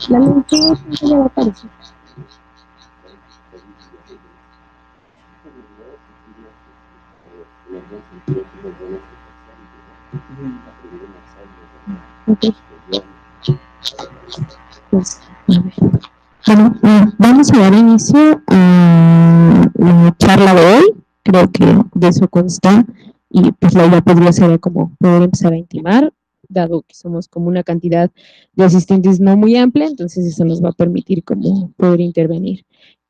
La mención ya va a aparecer. Okay. Pues, a ver. Bueno, vamos a dar inicio a la charla de hoy. Creo que de eso consta y pues la idea podría ser como poder empezar a intimar, dado que somos como una cantidad de asistentes no muy amplia, entonces eso nos va a permitir como poder intervenir.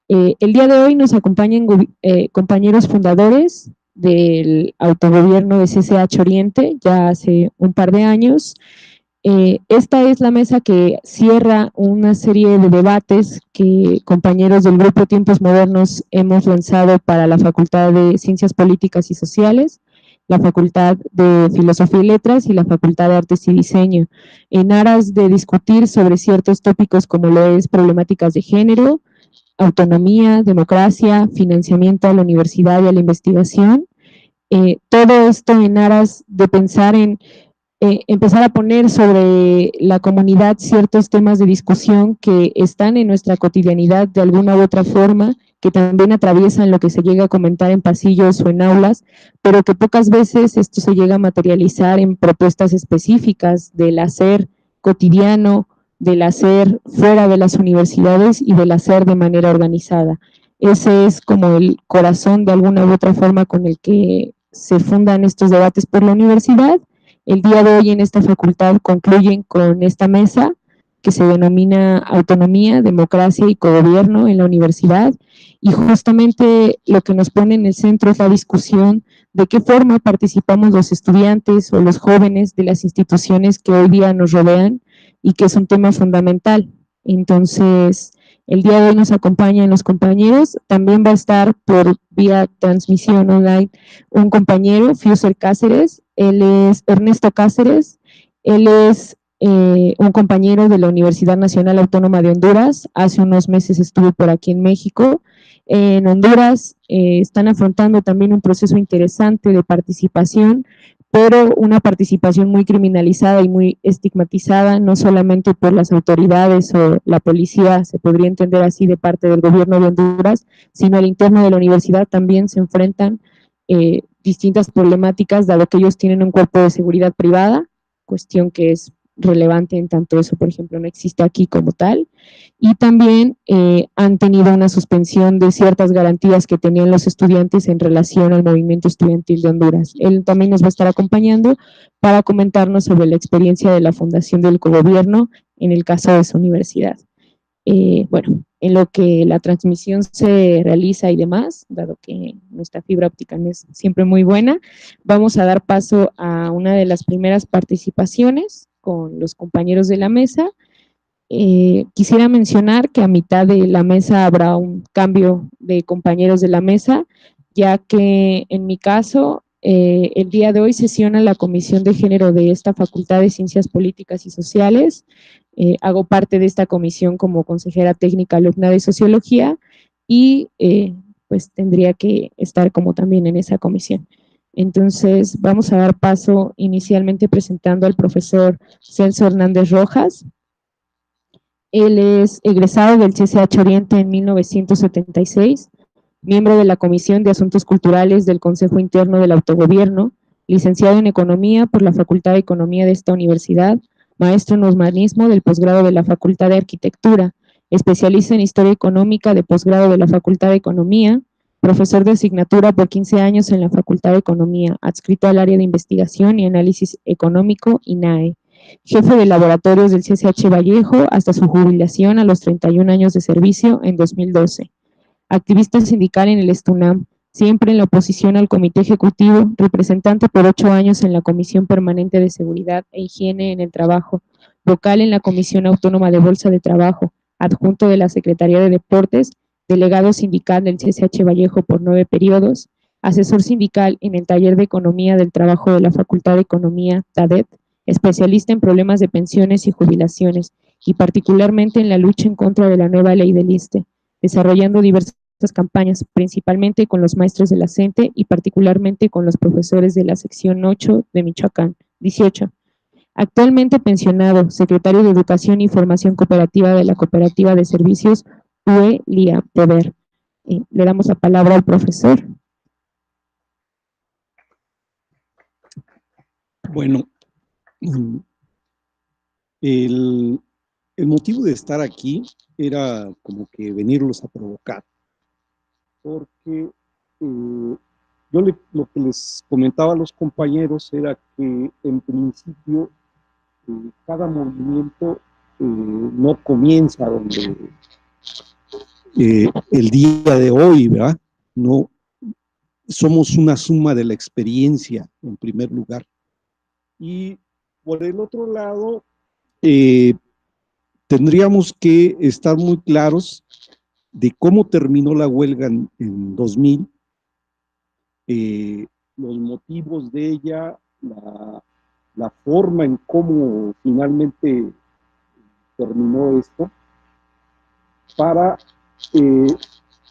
El día de hoy nos acompañan compañeros fundadores del autogobierno de CCH Oriente, ya hace un par de años. Esta es la mesa que cierra una serie de debates que compañeros del Grupo Tiempos Modernos hemos lanzado para la Facultad de Ciencias Políticas y Sociales, la Facultad de Filosofía y Letras y la Facultad de Artes y Diseño, en aras de discutir sobre ciertos tópicos como lo es problemáticas de género, autonomía, democracia, financiamiento a la universidad y a la investigación. Todo esto en aras de pensar en empezar a poner sobre la comunidad ciertos temas de discusión que están en nuestra cotidianidad de alguna u otra forma, que también atraviesan lo que se llega a comentar en pasillos o en aulas, pero que pocas veces esto se llega a materializar en propuestas específicas del hacer cotidiano, del hacer fuera de las universidades y del hacer de manera organizada. Ese es como el corazón de alguna u otra forma con el que se fundan estos debates por la universidad. El día de hoy en esta facultad concluyen con esta mesa que se denomina Autonomía, Democracia y Cogobierno en la universidad, y justamente lo que nos pone en el centro es la discusión de qué forma participamos los estudiantes o los jóvenes de las instituciones que hoy día nos rodean y que es un tema fundamental. Entonces, el día de hoy nos acompañan los compañeros, también va a estar por vía transmisión online un compañero, Fuser Cáceres. Él es Ernesto Cáceres, él es un compañero de la Universidad Nacional Autónoma de Honduras. Hace unos meses estuvo por aquí en México. En Honduras están afrontando también un proceso interesante de participación, pero una participación muy criminalizada y muy estigmatizada, no solamente por las autoridades o la policía, se podría entender así, de parte del gobierno de Honduras, sino al interno de la universidad también se enfrentan distintas problemáticas, dado que ellos tienen un cuerpo de seguridad privada, cuestión que es relevante en tanto eso, por ejemplo, no existe aquí como tal, y también han tenido una suspensión de ciertas garantías que tenían los estudiantes en relación al movimiento estudiantil de Honduras. Él también nos va a estar acompañando para comentarnos sobre la experiencia de la fundación del cogobierno en el caso de su universidad. Bueno, en lo que la transmisión se realiza y demás, dado que nuestra fibra óptica no es siempre muy buena, vamos a dar paso a una de las primeras participaciones con los compañeros de la mesa. Quisiera mencionar que a mitad de la mesa habrá un cambio de compañeros de la mesa, ya que en mi caso, el día de hoy sesiona la Comisión de Género de esta Facultad de Ciencias Políticas y Sociales. Hago parte de esta comisión como consejera técnica alumna de Sociología y pues tendría que estar como también en esa comisión. Entonces, vamos a dar paso inicialmente presentando al profesor Celso Hernández Rojas. Él es egresado del CCH Oriente en 1976, miembro de la Comisión de Asuntos Culturales del Consejo Interno del Autogobierno, licenciado en Economía por la Facultad de Economía de esta universidad, maestro en urbanismo del posgrado de la Facultad de Arquitectura, especialista en Historia Económica de posgrado de la Facultad de Economía, profesor de asignatura por 15 años en la Facultad de Economía, adscrito al área de investigación y análisis económico INAE. jefe de laboratorios del CCH Vallejo hasta su jubilación a los 31 años de servicio en 2012. Activista sindical en el Estunam, siempre en la oposición al comité ejecutivo, representante por 8 años en la Comisión Permanente de Seguridad e Higiene en el Trabajo, vocal en la Comisión Autónoma de Bolsa de Trabajo, adjunto de la Secretaría de Deportes, delegado sindical del CCH Vallejo por 9 periodos, asesor sindical en el Taller de Economía del Trabajo de la Facultad de Economía, TADET, especialista en problemas de pensiones y jubilaciones, y particularmente en la lucha en contra de la nueva ley del ISSSTE, desarrollando diversas campañas, principalmente con los maestros de la CENTE y particularmente con los profesores de la sección 8 de Michoacán, 18. Actualmente pensionado, secretario de Educación y Formación Cooperativa de la Cooperativa de Servicios UE-LIA Poder. Le damos la palabra al profesor. Bueno, el motivo de estar aquí era como que venirlos a provocar, porque lo que les comentaba a los compañeros era que en principio cada movimiento no comienza donde el día de hoy, ¿verdad? No, somos una suma de la experiencia, en primer lugar. Y por el otro lado, tendríamos que estar muy claros de cómo terminó la huelga en 2000, los motivos de ella, la forma en cómo finalmente terminó esto, para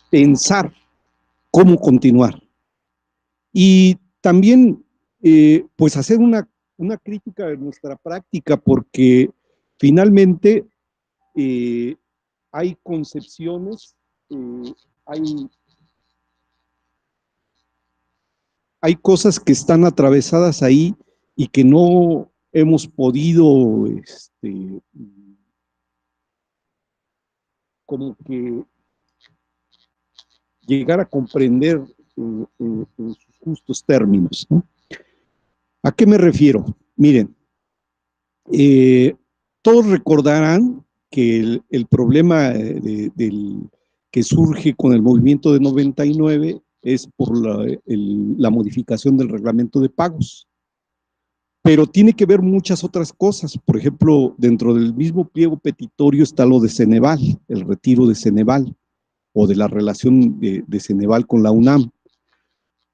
pensar cómo continuar. Y también, pues, hacer una crítica de nuestra práctica, porque finalmente hay concepciones, hay cosas que están atravesadas ahí y que no hemos podido como que llegar a comprender en sus justos términos, ¿no? ¿A qué me refiero? Miren, todos recordarán que el problema que surge con el movimiento de 99 es por la modificación del reglamento de pagos. Pero tiene que ver muchas otras cosas. Por ejemplo, dentro del mismo pliego petitorio está lo de Ceneval, el retiro de Ceneval, o de la relación de Ceneval con la UNAM.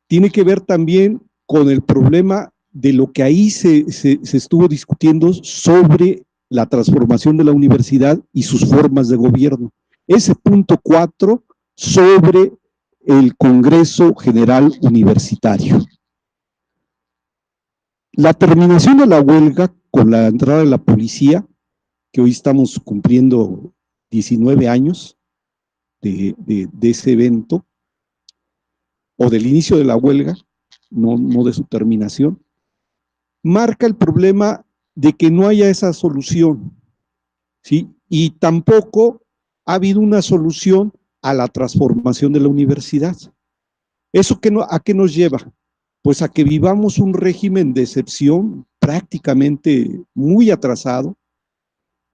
Tiene que ver también con el problema de lo que ahí se estuvo discutiendo sobre la transformación de la universidad y sus formas de gobierno. Ese punto 4 sobre el Congreso General Universitario. La terminación de la huelga con la entrada de la policía, que hoy estamos cumpliendo 19 años de ese evento, o del inicio de la huelga, no de su terminación, marca el problema de que no haya esa solución, ¿sí? Y tampoco ha habido una solución a la transformación de la universidad. ¿Eso a qué nos lleva? Pues a que vivamos un régimen de excepción prácticamente muy atrasado.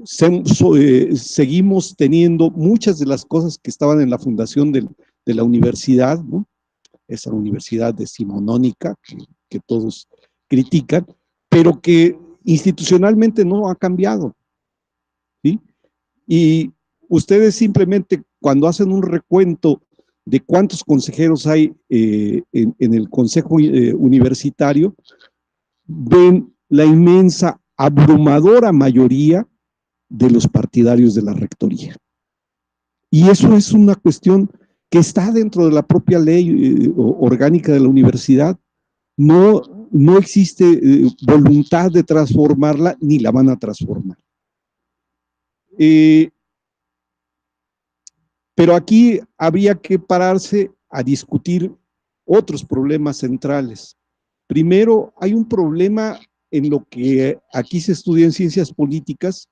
Seguimos teniendo muchas de las cosas que estaban en la fundación de la universidad, ¿no? Esa universidad decimonónica que todos critican, pero que institucionalmente no ha cambiado, ¿sí? Y ustedes simplemente cuando hacen un recuento de cuántos consejeros hay en el Consejo Universitario, ven la inmensa, abrumadora mayoría de los partidarios de la rectoría. Y eso es una cuestión que está dentro de la propia ley orgánica de la universidad. No existe voluntad de transformarla, ni la van a transformar. Pero aquí habría que pararse a discutir otros problemas centrales. Primero, hay un problema en lo que aquí se estudia en ciencias políticas,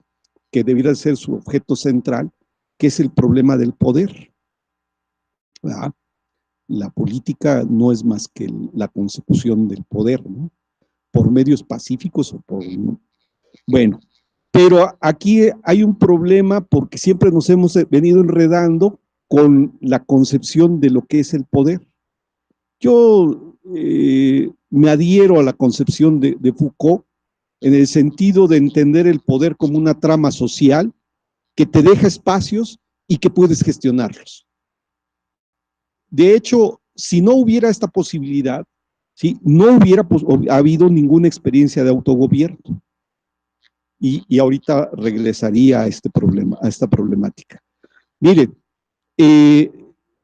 que debería ser su objeto central, que es el problema del poder. ¿Verdad? La política no es más que la consecución del poder, ¿no? Por medios pacíficos o por, ¿no? Bueno, pero aquí hay un problema porque siempre nos hemos venido enredando con la concepción de lo que es el poder. Yo me adhiero a la concepción de Foucault en el sentido de entender el poder como una trama social que te deja espacios y que puedes gestionarlos. De hecho, si no hubiera esta posibilidad, ¿sí? No hubiera habido ninguna experiencia de autogobierno. Y ahorita regresaría a este problema, a esta problemática. Miren,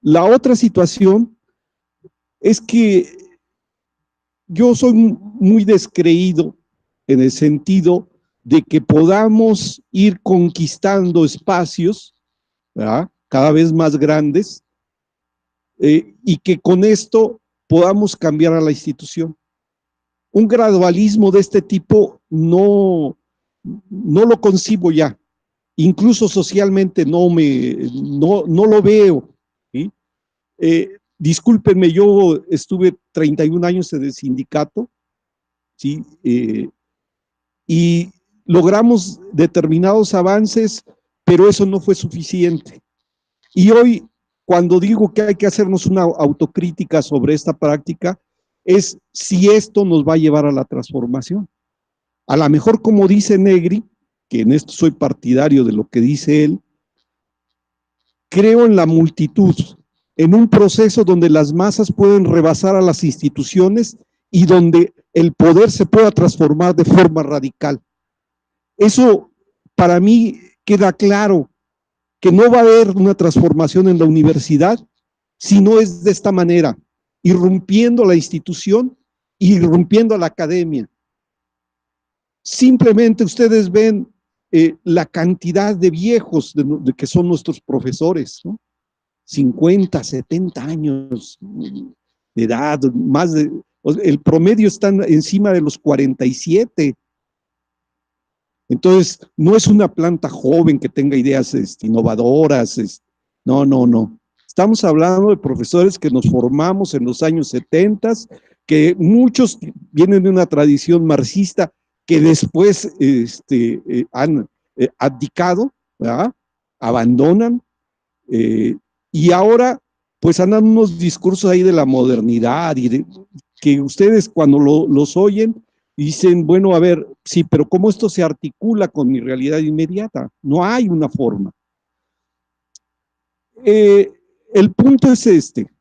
la otra situación es que yo soy muy descreído en el sentido de que podamos ir conquistando espacios, ¿verdad?, cada vez más grandes, y que con esto podamos cambiar a la institución. Un gradualismo de este tipo no lo concibo ya. Incluso socialmente no lo veo, ¿sí? Discúlpenme, yo estuve 31 años en el sindicato, ¿sí? Y logramos determinados avances, pero eso no fue suficiente. Y hoy, cuando digo que hay que hacernos una autocrítica sobre esta práctica, es si esto nos va a llevar a la transformación. A lo mejor, como dice Negri, que en esto soy partidario de lo que dice él, creo en la multitud, en un proceso donde las masas pueden rebasar a las instituciones y donde el poder se pueda transformar de forma radical. Eso para mí queda claro, que no va a haber una transformación en la universidad si no es de esta manera, irrumpiendo la institución, irrumpiendo la academia. Simplemente ustedes ven la cantidad de viejos de que son nuestros profesores, ¿no? 50, 70 años de edad, el promedio está encima de los 47. Entonces, no es una planta joven que tenga ideas innovadoras. No. Estamos hablando de profesores que nos formamos en los años 70, que muchos vienen de una tradición marxista que después han abdicado, ¿verdad?, abandonan, y ahora pues andan unos discursos ahí de la modernidad y que ustedes cuando los oyen dicen, bueno, a ver, sí, pero ¿cómo esto se articula con mi realidad inmediata? No hay una forma. El punto es este.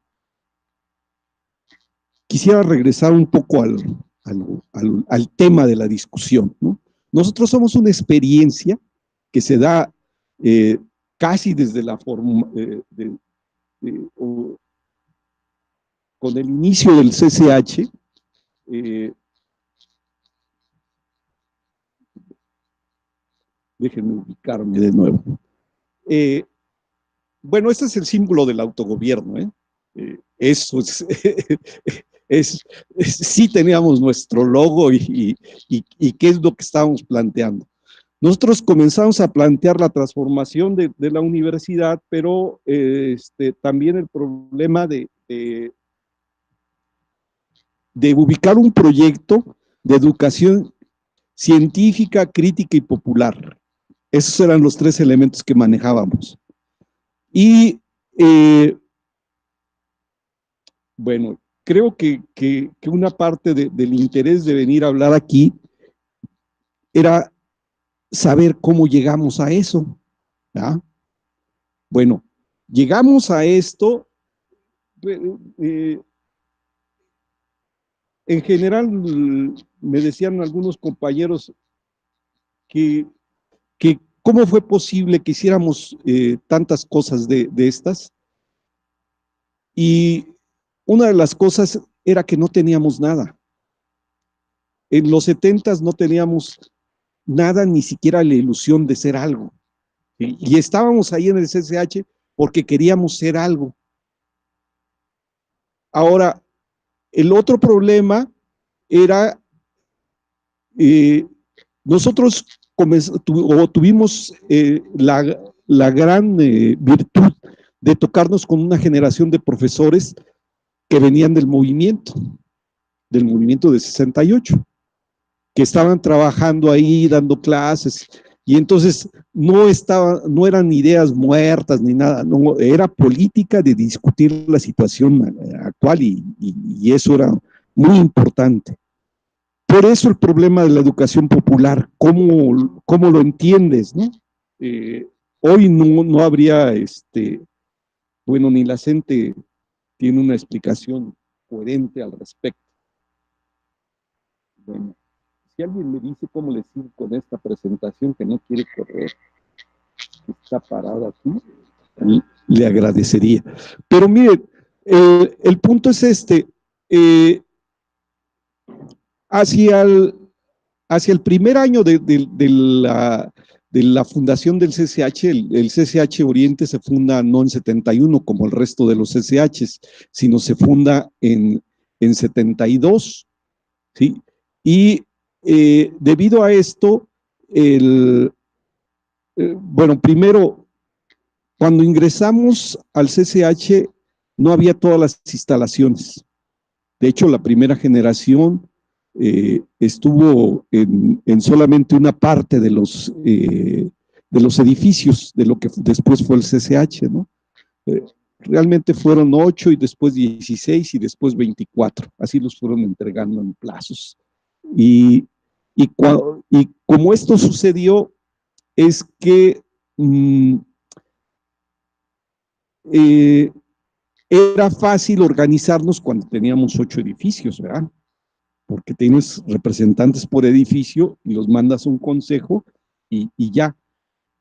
Quisiera regresar un poco al tema de la discusión, ¿no? Nosotros somos una experiencia que se da casi desde la forma, con el inicio del CCH, déjenme ubicarme de nuevo. Bueno, este es el símbolo del autogobierno, ¿eh? Eso sí teníamos nuestro logo y qué es lo que estábamos planteando. Nosotros comenzamos a plantear la transformación de la universidad, pero también el problema de ubicar un proyecto de educación científica, crítica y popular. Esos eran los tres elementos que manejábamos. Y bueno, creo que una parte del interés de venir a hablar aquí era saber cómo llegamos a eso, ¿ya? Bueno, llegamos a esto, en general me decían algunos compañeros que cómo fue posible que hiciéramos tantas cosas de estas, y una de las cosas era que no teníamos nada. En los 70s no teníamos nada, ni siquiera la ilusión de ser algo. ¿Sí? Y estábamos ahí en el CCH porque queríamos ser algo. Ahora, el otro problema era, nosotros tuvimos la gran virtud de tocarnos con una generación de profesores que venían del movimiento de 68. que estaban trabajando ahí, dando clases, y entonces no eran ideas muertas ni nada, no, era política de discutir la situación actual y eso era muy importante. Por eso el problema de la educación popular, ¿cómo lo entiendes, no? Hoy no habría, bueno, ni la gente tiene una explicación coherente al respecto. Bueno, si alguien me dice cómo le sigo con esta presentación que no quiere correr, que está parada aquí, le agradecería. Pero miren, el punto es hacia el primer año de la fundación del CCH, el CCH Oriente se funda no en 71 como el resto de los CCHs, sino se funda en 72, ¿sí? Y debido a esto, bueno, primero, cuando ingresamos al CCH no había todas las instalaciones. De hecho, la primera generación estuvo en solamente una parte de los edificios de lo que después fue el CCH, ¿no? Realmente fueron 8 y después 16 y después 24. Así los fueron entregando en plazos. Y como esto sucedió, es que era fácil organizarnos cuando teníamos 8 edificios, ¿verdad? Porque tienes representantes por edificio y los mandas a un consejo y ya.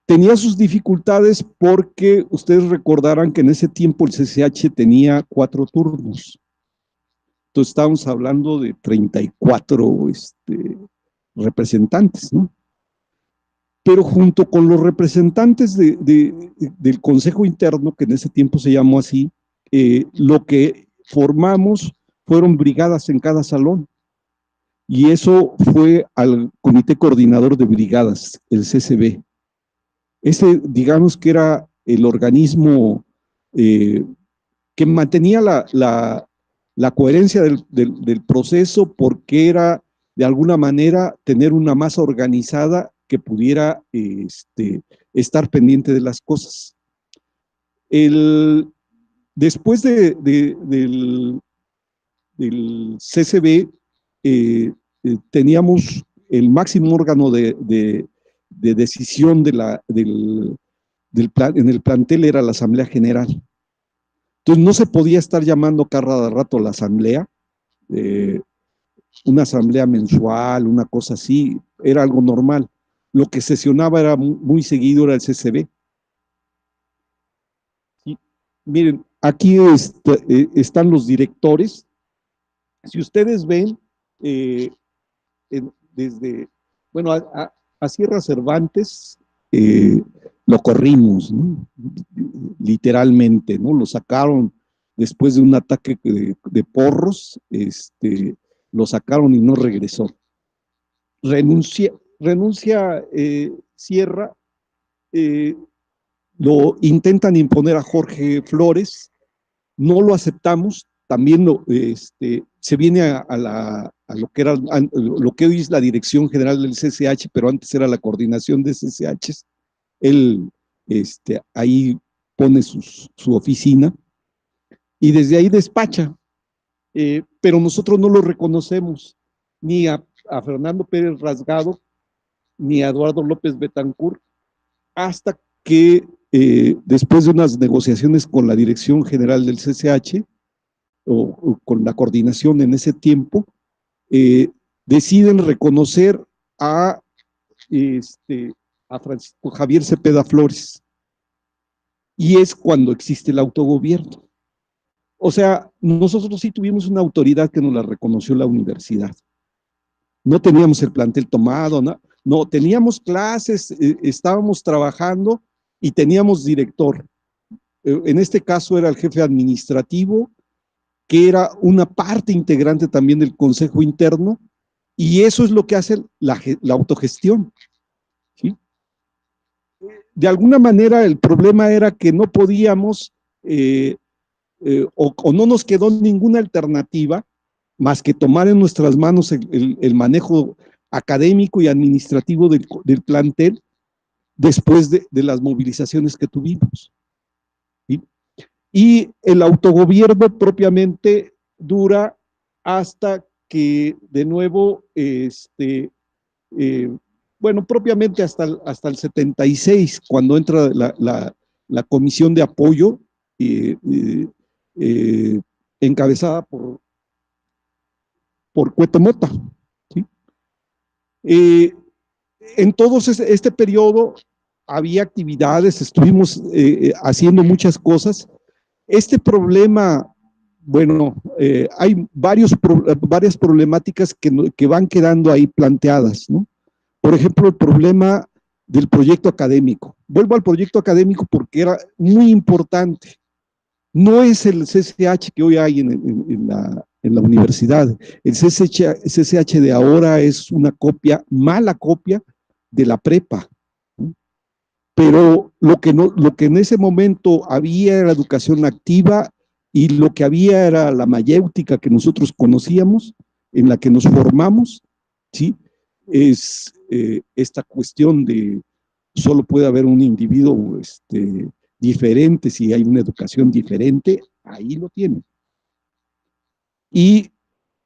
Tenía sus dificultades porque ustedes recordarán que en ese tiempo el CCH tenía 4 turnos. Entonces estábamos hablando de 34 representantes, ¿no? Pero junto con los representantes del Consejo Interno, que en ese tiempo se llamó así, lo que formamos fueron brigadas en cada salón. Y eso fue al Comité Coordinador de Brigadas, el CCB. Ese, digamos que era el organismo que mantenía la coherencia del proceso, porque era de alguna manera tener una masa organizada que pudiera estar pendiente de las cosas. Después del CCB, teníamos el máximo órgano de decisión en el plantel, era la Asamblea General. Entonces no se podía estar llamando cada rato a la asamblea, una asamblea mensual, una cosa así, era algo normal. Lo que sesionaba era muy seguido, era el CCB. Y, miren, aquí están los directores. Si ustedes ven, desde, bueno, a Sierra Cervantes lo corrimos, ¿no? Literalmente, ¿no? Lo sacaron después de un ataque de porros, lo sacaron y no regresó. Renuncia Sierra, lo intentan imponer a Jorge Flores, no lo aceptamos, también se viene a lo que era lo que hoy es la Dirección General del CCH, pero antes era la coordinación de CCHs. Él ahí pone su oficina y desde ahí despacha, pero nosotros no lo reconocemos ni a Fernando Pérez Rasgado ni a Eduardo López Betancourt, hasta que después de unas negociaciones con la Dirección General del CCH o con la coordinación en ese tiempo, deciden reconocer a Francisco Javier Cepeda Flores, y es cuando existe el autogobierno. O sea, nosotros sí tuvimos una autoridad que nos la reconoció la universidad. No teníamos el plantel tomado, no teníamos clases, estábamos trabajando y teníamos director. En este caso era el jefe administrativo, que era una parte integrante también del consejo interno, y eso es lo que hace la autogestión, ¿sí? De alguna manera el problema era que no podíamos o no nos quedó ninguna alternativa más que tomar en nuestras manos el manejo académico y administrativo del plantel después de las movilizaciones que tuvimos. ¿Sí? Y el autogobierno propiamente dura hasta que de nuevo, bueno, propiamente hasta el 76, cuando entra la comisión de apoyo encabezada por Cueto Mota. ¿Sí? En todo este periodo había actividades, estuvimos haciendo muchas cosas. Este problema, bueno, hay varias problemáticas que van quedando ahí planteadas, ¿no? Por ejemplo, el problema del proyecto académico. Vuelvo al proyecto académico porque era muy importante. No es el CCH que hoy hay en la universidad. El CCH de ahora es una copia, mala copia de la prepa. ¿No? Pero lo que en ese momento había era la educación activa y lo que había era la mayéutica que nosotros conocíamos, en la que nos formamos, ¿sí? Es esta cuestión de solo puede haber un individuo diferente si hay una educación diferente, ahí lo tienen. Y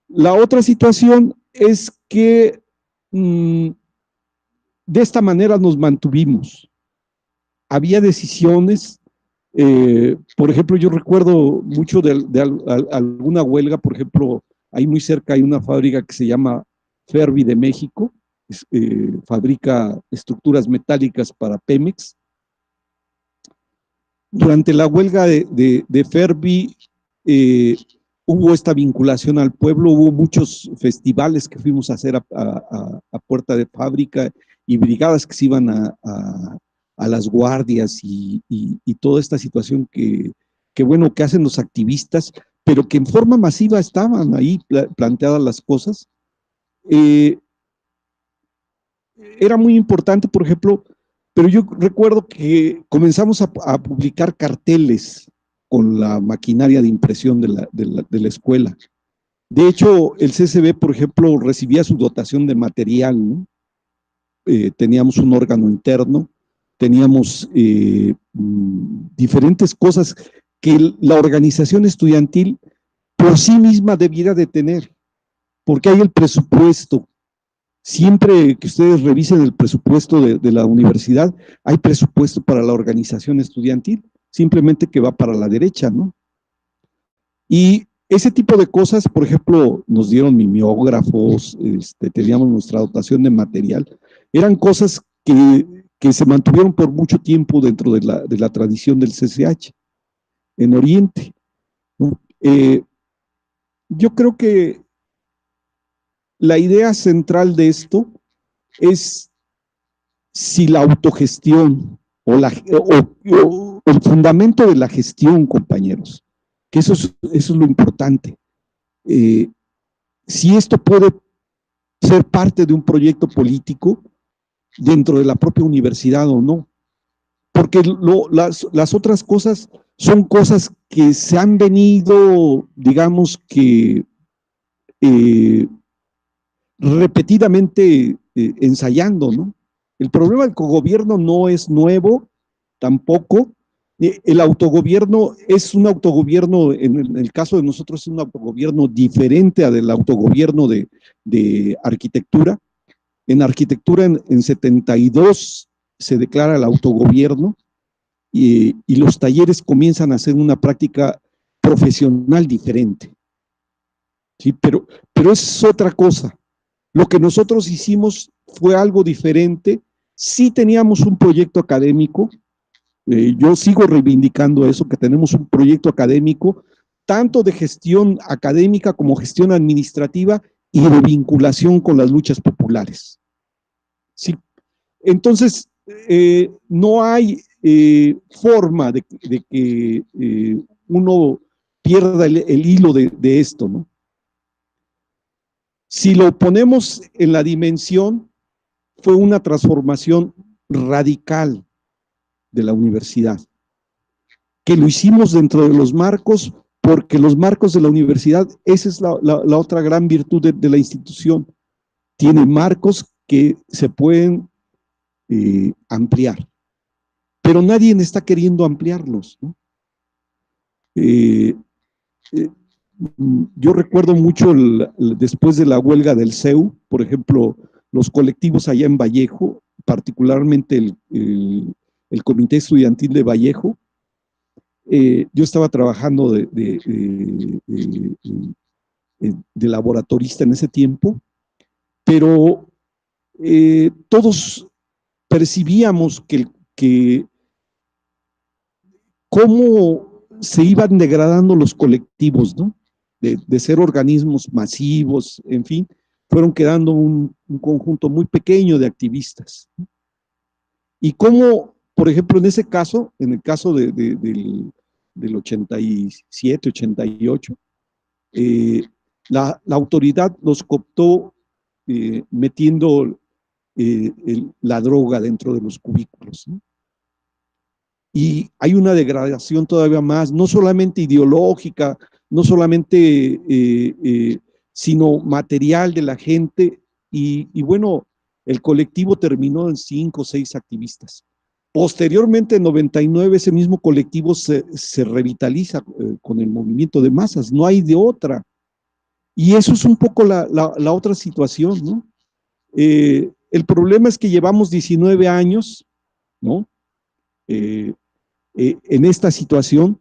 la otra situación es que de esta manera nos mantuvimos. Había decisiones, por ejemplo, yo recuerdo mucho de alguna huelga, por ejemplo, ahí muy cerca hay una fábrica que se llama Fervi de México, fabrica estructuras metálicas para Pemex. Durante la huelga de Fervi hubo esta vinculación al pueblo, hubo muchos festivales que fuimos a hacer a puerta de fábrica y brigadas que se iban a las guardias y toda esta situación que bueno, que hacen los activistas, pero que en forma masiva estaban ahí planteadas las cosas. Era muy importante, por ejemplo, pero yo recuerdo que comenzamos a publicar carteles con la maquinaria de impresión de la escuela. De hecho, el CCB, por ejemplo, recibía su dotación de material, ¿no? Teníamos un órgano interno, teníamos diferentes cosas que la organización estudiantil por sí misma debiera de tener, porque hay el presupuesto. Siempre que ustedes revisen el presupuesto de la universidad, hay presupuesto para la organización estudiantil, simplemente que va para la derecha, ¿no? Y ese tipo de cosas, por ejemplo, nos dieron mimeógrafos, teníamos nuestra dotación de material, eran cosas que se mantuvieron por mucho tiempo dentro de la tradición del CCH en Oriente, ¿no? Yo creo que la idea central de esto es si la autogestión o el fundamento de la gestión, compañeros, que eso es lo importante. Si esto puede ser parte de un proyecto político dentro de la propia universidad o no. Porque las otras cosas son cosas que se han venido, digamos que repetidamente ensayando, ¿no? El problema del cogobierno no es nuevo, tampoco. El autogobierno es un autogobierno, en el caso de nosotros es un autogobierno diferente al del autogobierno de arquitectura. En arquitectura en 72 se declara el autogobierno y los talleres comienzan a ser una práctica profesional diferente. ¿Sí? Pero es otra cosa. Lo que nosotros hicimos fue algo diferente. Sí teníamos un proyecto académico, yo sigo reivindicando eso, que tenemos un proyecto académico, tanto de gestión académica como gestión administrativa y de vinculación con las luchas populares. ¿Sí? Entonces, no hay forma de que uno pierda el hilo de esto, ¿no? Si lo ponemos en la dimensión, fue una transformación radical de la universidad, que lo hicimos dentro de los marcos, porque los marcos de la universidad, esa es la otra gran virtud de la institución, tiene marcos que se pueden ampliar, pero nadie está queriendo ampliarlos, ¿no? Yo recuerdo mucho después de la huelga del CEU, por ejemplo, los colectivos allá en Vallejo, particularmente el Comité Estudiantil de Vallejo. Yo estaba trabajando de laboratorista en ese tiempo, pero todos percibíamos que cómo se iban degradando los colectivos, ¿no? De ser organismos masivos, en fin, fueron quedando un conjunto muy pequeño de activistas, ¿no? Y cómo, por ejemplo, en ese caso, en el caso del 87, 88, la autoridad los cooptó metiendo la droga dentro de los cubículos, ¿no? Y hay una degradación todavía más, no solamente ideológica, no solamente, sino material de la gente, y bueno, el colectivo terminó en 5 o 6 activistas. Posteriormente, en 99, ese mismo colectivo se revitaliza con el movimiento de masas, no hay de otra. Y eso es un poco la otra situación, ¿no? El problema es que llevamos 19 años, ¿no? En esta situación.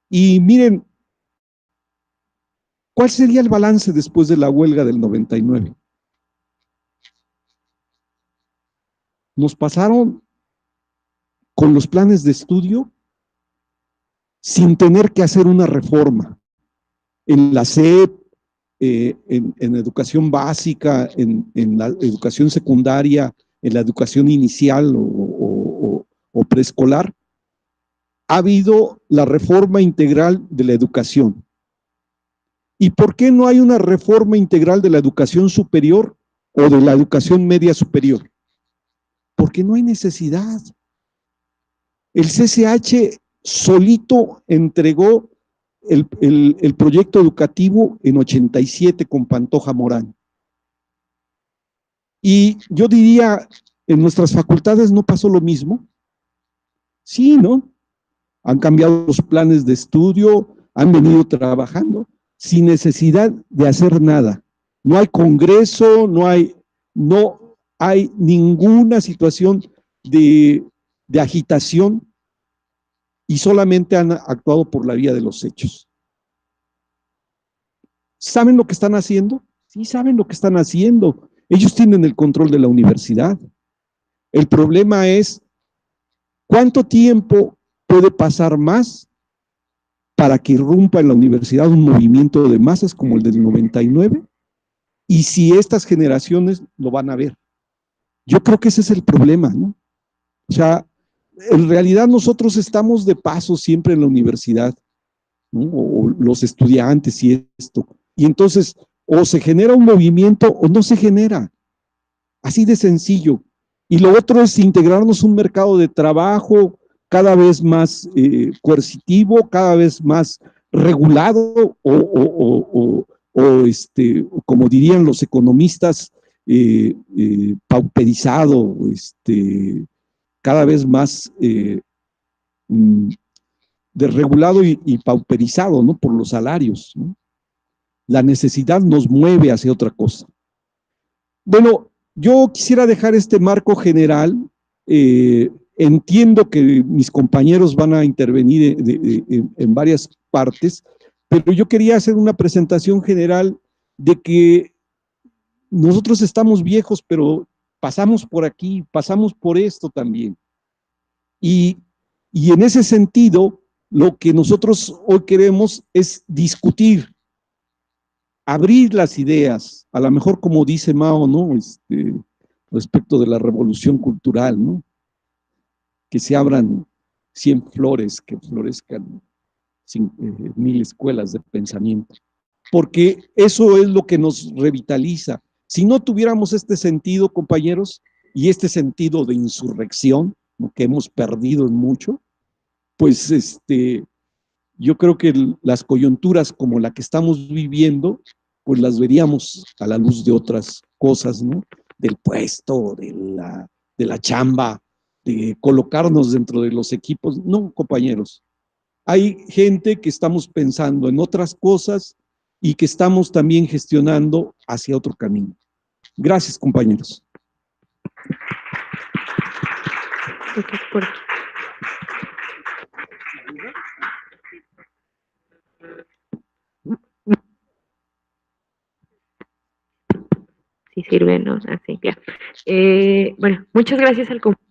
Y miren, ¿cuál sería el balance después de la huelga del 99? Nos pasaron con los planes de estudio sin tener que hacer una reforma. En la SEP, en educación básica, en la educación secundaria, en la educación inicial o preescolar, ha habido la reforma integral de la educación. ¿Y por qué no hay una reforma integral de la educación superior o de la educación media superior? Porque no hay necesidad. El CCH solito entregó el proyecto educativo en 87 con Pantoja Morán. Y yo diría, en nuestras facultades no pasó lo mismo. Sí, ¿no? Han cambiado los planes de estudio, han venido trabajando sin necesidad de hacer nada. No hay congreso, no hay ninguna situación de agitación, y solamente han actuado por la vía de los hechos. ¿Saben lo que están haciendo? Sí, saben lo que están haciendo. Ellos tienen el control de la universidad. El problema es ¿cuánto tiempo puede pasar más para que irrumpa en la universidad un movimiento de masas como el del 99? Y si estas generaciones lo van a ver. Yo creo que ese es el problema, ¿no? O sea, en realidad nosotros estamos de paso siempre en la universidad, ¿no? O los estudiantes y esto. Y entonces, o se genera un movimiento o no se genera. Así de sencillo. Y lo otro es integrarnos a un mercado de trabajo cada vez más coercitivo, cada vez más regulado o como dirían los economistas, pauperizado, cada vez más desregulado y pauperizado, ¿no? Por los salarios, ¿no? La necesidad nos mueve hacia otra cosa. Bueno, yo quisiera dejar este marco general. Entiendo que mis compañeros van a intervenir en varias partes, pero yo quería hacer una presentación general de que nosotros estamos viejos, pero pasamos por aquí, pasamos por esto también. Y en ese sentido, lo que nosotros hoy queremos es discutir, abrir las ideas, a lo mejor como dice Mao, ¿no? Respecto de la revolución cultural, ¿no? Que se abran 100 flores, que florezcan 1000 escuelas de pensamiento. Porque eso es lo que nos revitaliza. Si no tuviéramos este sentido, compañeros, y este sentido de insurrección, ¿no? Que hemos perdido en mucho, pues yo creo que las coyunturas como la que estamos viviendo, pues las veríamos a la luz de otras cosas, ¿no? Del puesto, de la chamba, de colocarnos dentro de los equipos. No, compañeros. Hay gente que estamos pensando en otras cosas y que estamos también gestionando hacia otro camino. Gracias, compañeros. Sí sirve, ¿no? Así, ya. Bueno, muchas gracias al compañero.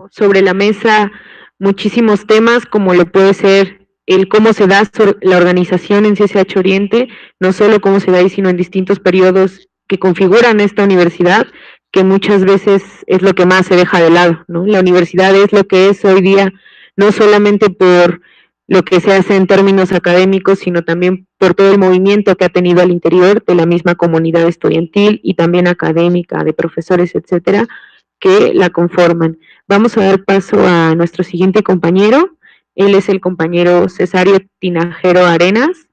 Sobre la mesa muchísimos temas, como lo puede ser el cómo se da la organización en CCH Oriente, no solo cómo se da ahí, sino en distintos periodos que configuran esta universidad, que muchas veces es lo que más se deja de lado, ¿no? La universidad es lo que es hoy día, no solamente por lo que se hace en términos académicos, sino también por todo el movimiento que ha tenido al interior de la misma comunidad estudiantil y también académica, de profesores, etcétera, que la conforman. Vamos a dar paso a nuestro siguiente compañero. Él es el compañero Cesario Tinajero Arenas.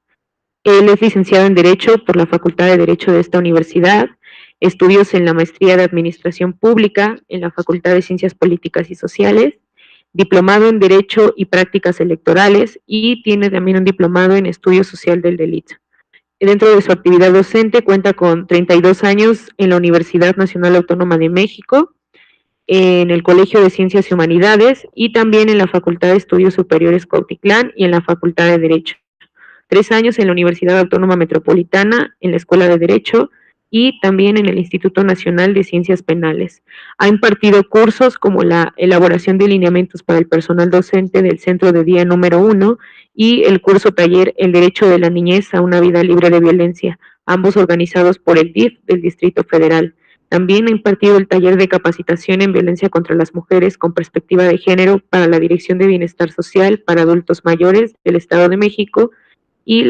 Él es licenciado en Derecho por la Facultad de Derecho de esta universidad, estudios en la maestría de Administración Pública en la Facultad de Ciencias Políticas y Sociales, diplomado en Derecho y Prácticas Electorales y tiene también un diplomado en Estudio Social del Delito. Dentro de su actividad docente cuenta con 32 años en la Universidad Nacional Autónoma de México, en el Colegio de Ciencias y Humanidades y también en la Facultad de Estudios Superiores Cuautitlán y en la Facultad de Derecho. 3 años en la Universidad Autónoma Metropolitana, en la Escuela de Derecho y también en el Instituto Nacional de Ciencias Penales. Ha impartido cursos como la elaboración de lineamientos para el personal docente del Centro de Día número 1 y el curso taller El Derecho de la Niñez a una Vida Libre de Violencia, ambos organizados por el DIF del Distrito Federal. También ha impartido el taller de capacitación en violencia contra las mujeres con perspectiva de género para la Dirección de Bienestar Social para Adultos Mayores del Estado de México y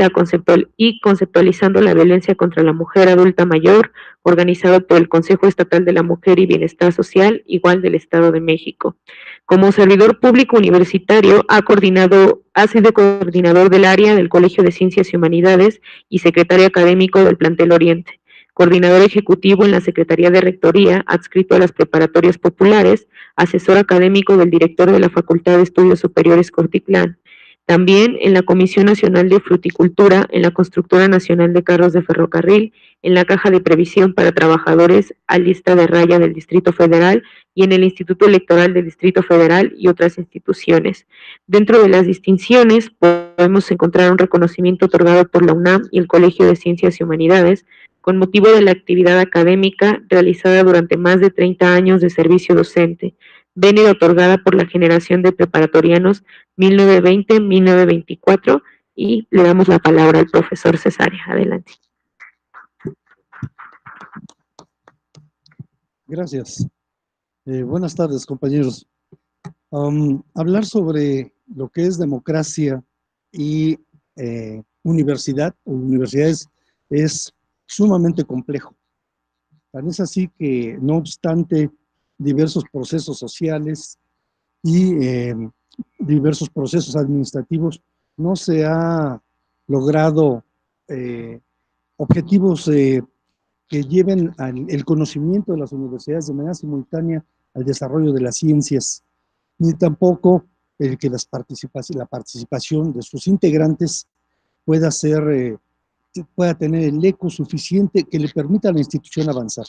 conceptualizando la violencia contra la mujer adulta mayor, organizado por el Consejo Estatal de la Mujer y Bienestar Social, igual del Estado de México. Como servidor público universitario, ha sido coordinador del área del Colegio de Ciencias y Humanidades y secretario académico del Plantel Oriente, coordinador ejecutivo en la Secretaría de Rectoría, adscrito a las preparatorias populares, asesor académico del director de la Facultad de Estudios Superiores Cuautitlán, también en la Comisión Nacional de Fruticultura, en la Constructora Nacional de Carros de Ferrocarril, en la Caja de Previsión para Trabajadores a lista de raya del Distrito Federal y en el Instituto Electoral del Distrito Federal y otras instituciones. Dentro de las distinciones podemos encontrar un reconocimiento otorgado por la UNAM y el Colegio de Ciencias y Humanidades con motivo de la actividad académica realizada durante más de 30 años de servicio docente, venia otorgada por la generación de preparatorianos 1920-1924 y le damos la palabra al profesor Cesario. Adelante. Gracias. Buenas tardes, compañeros. Hablar sobre lo que es democracia y universidades es sumamente complejo. Tan es así que, no obstante diversos procesos sociales y diversos procesos administrativos, no se ha logrado objetivos que lleven el conocimiento de las universidades de manera simultánea al desarrollo de las ciencias, ni tampoco el que la participación de sus integrantes pueda tener el eco suficiente que le permita a la institución avanzar.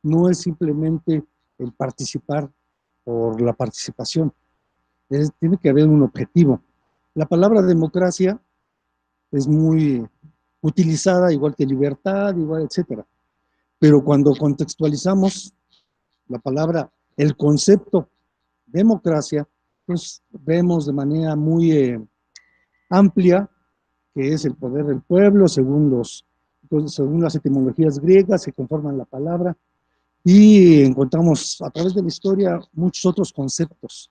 No es simplemente el participar por la participación, tiene que haber un objetivo. La palabra democracia es muy utilizada, igual que libertad, igual, etcétera. Pero cuando contextualizamos la palabra, el concepto democracia, pues vemos de manera muy amplia que es el poder del pueblo, según las etimologías griegas que conforman la palabra, y encontramos a través de la historia muchos otros conceptos.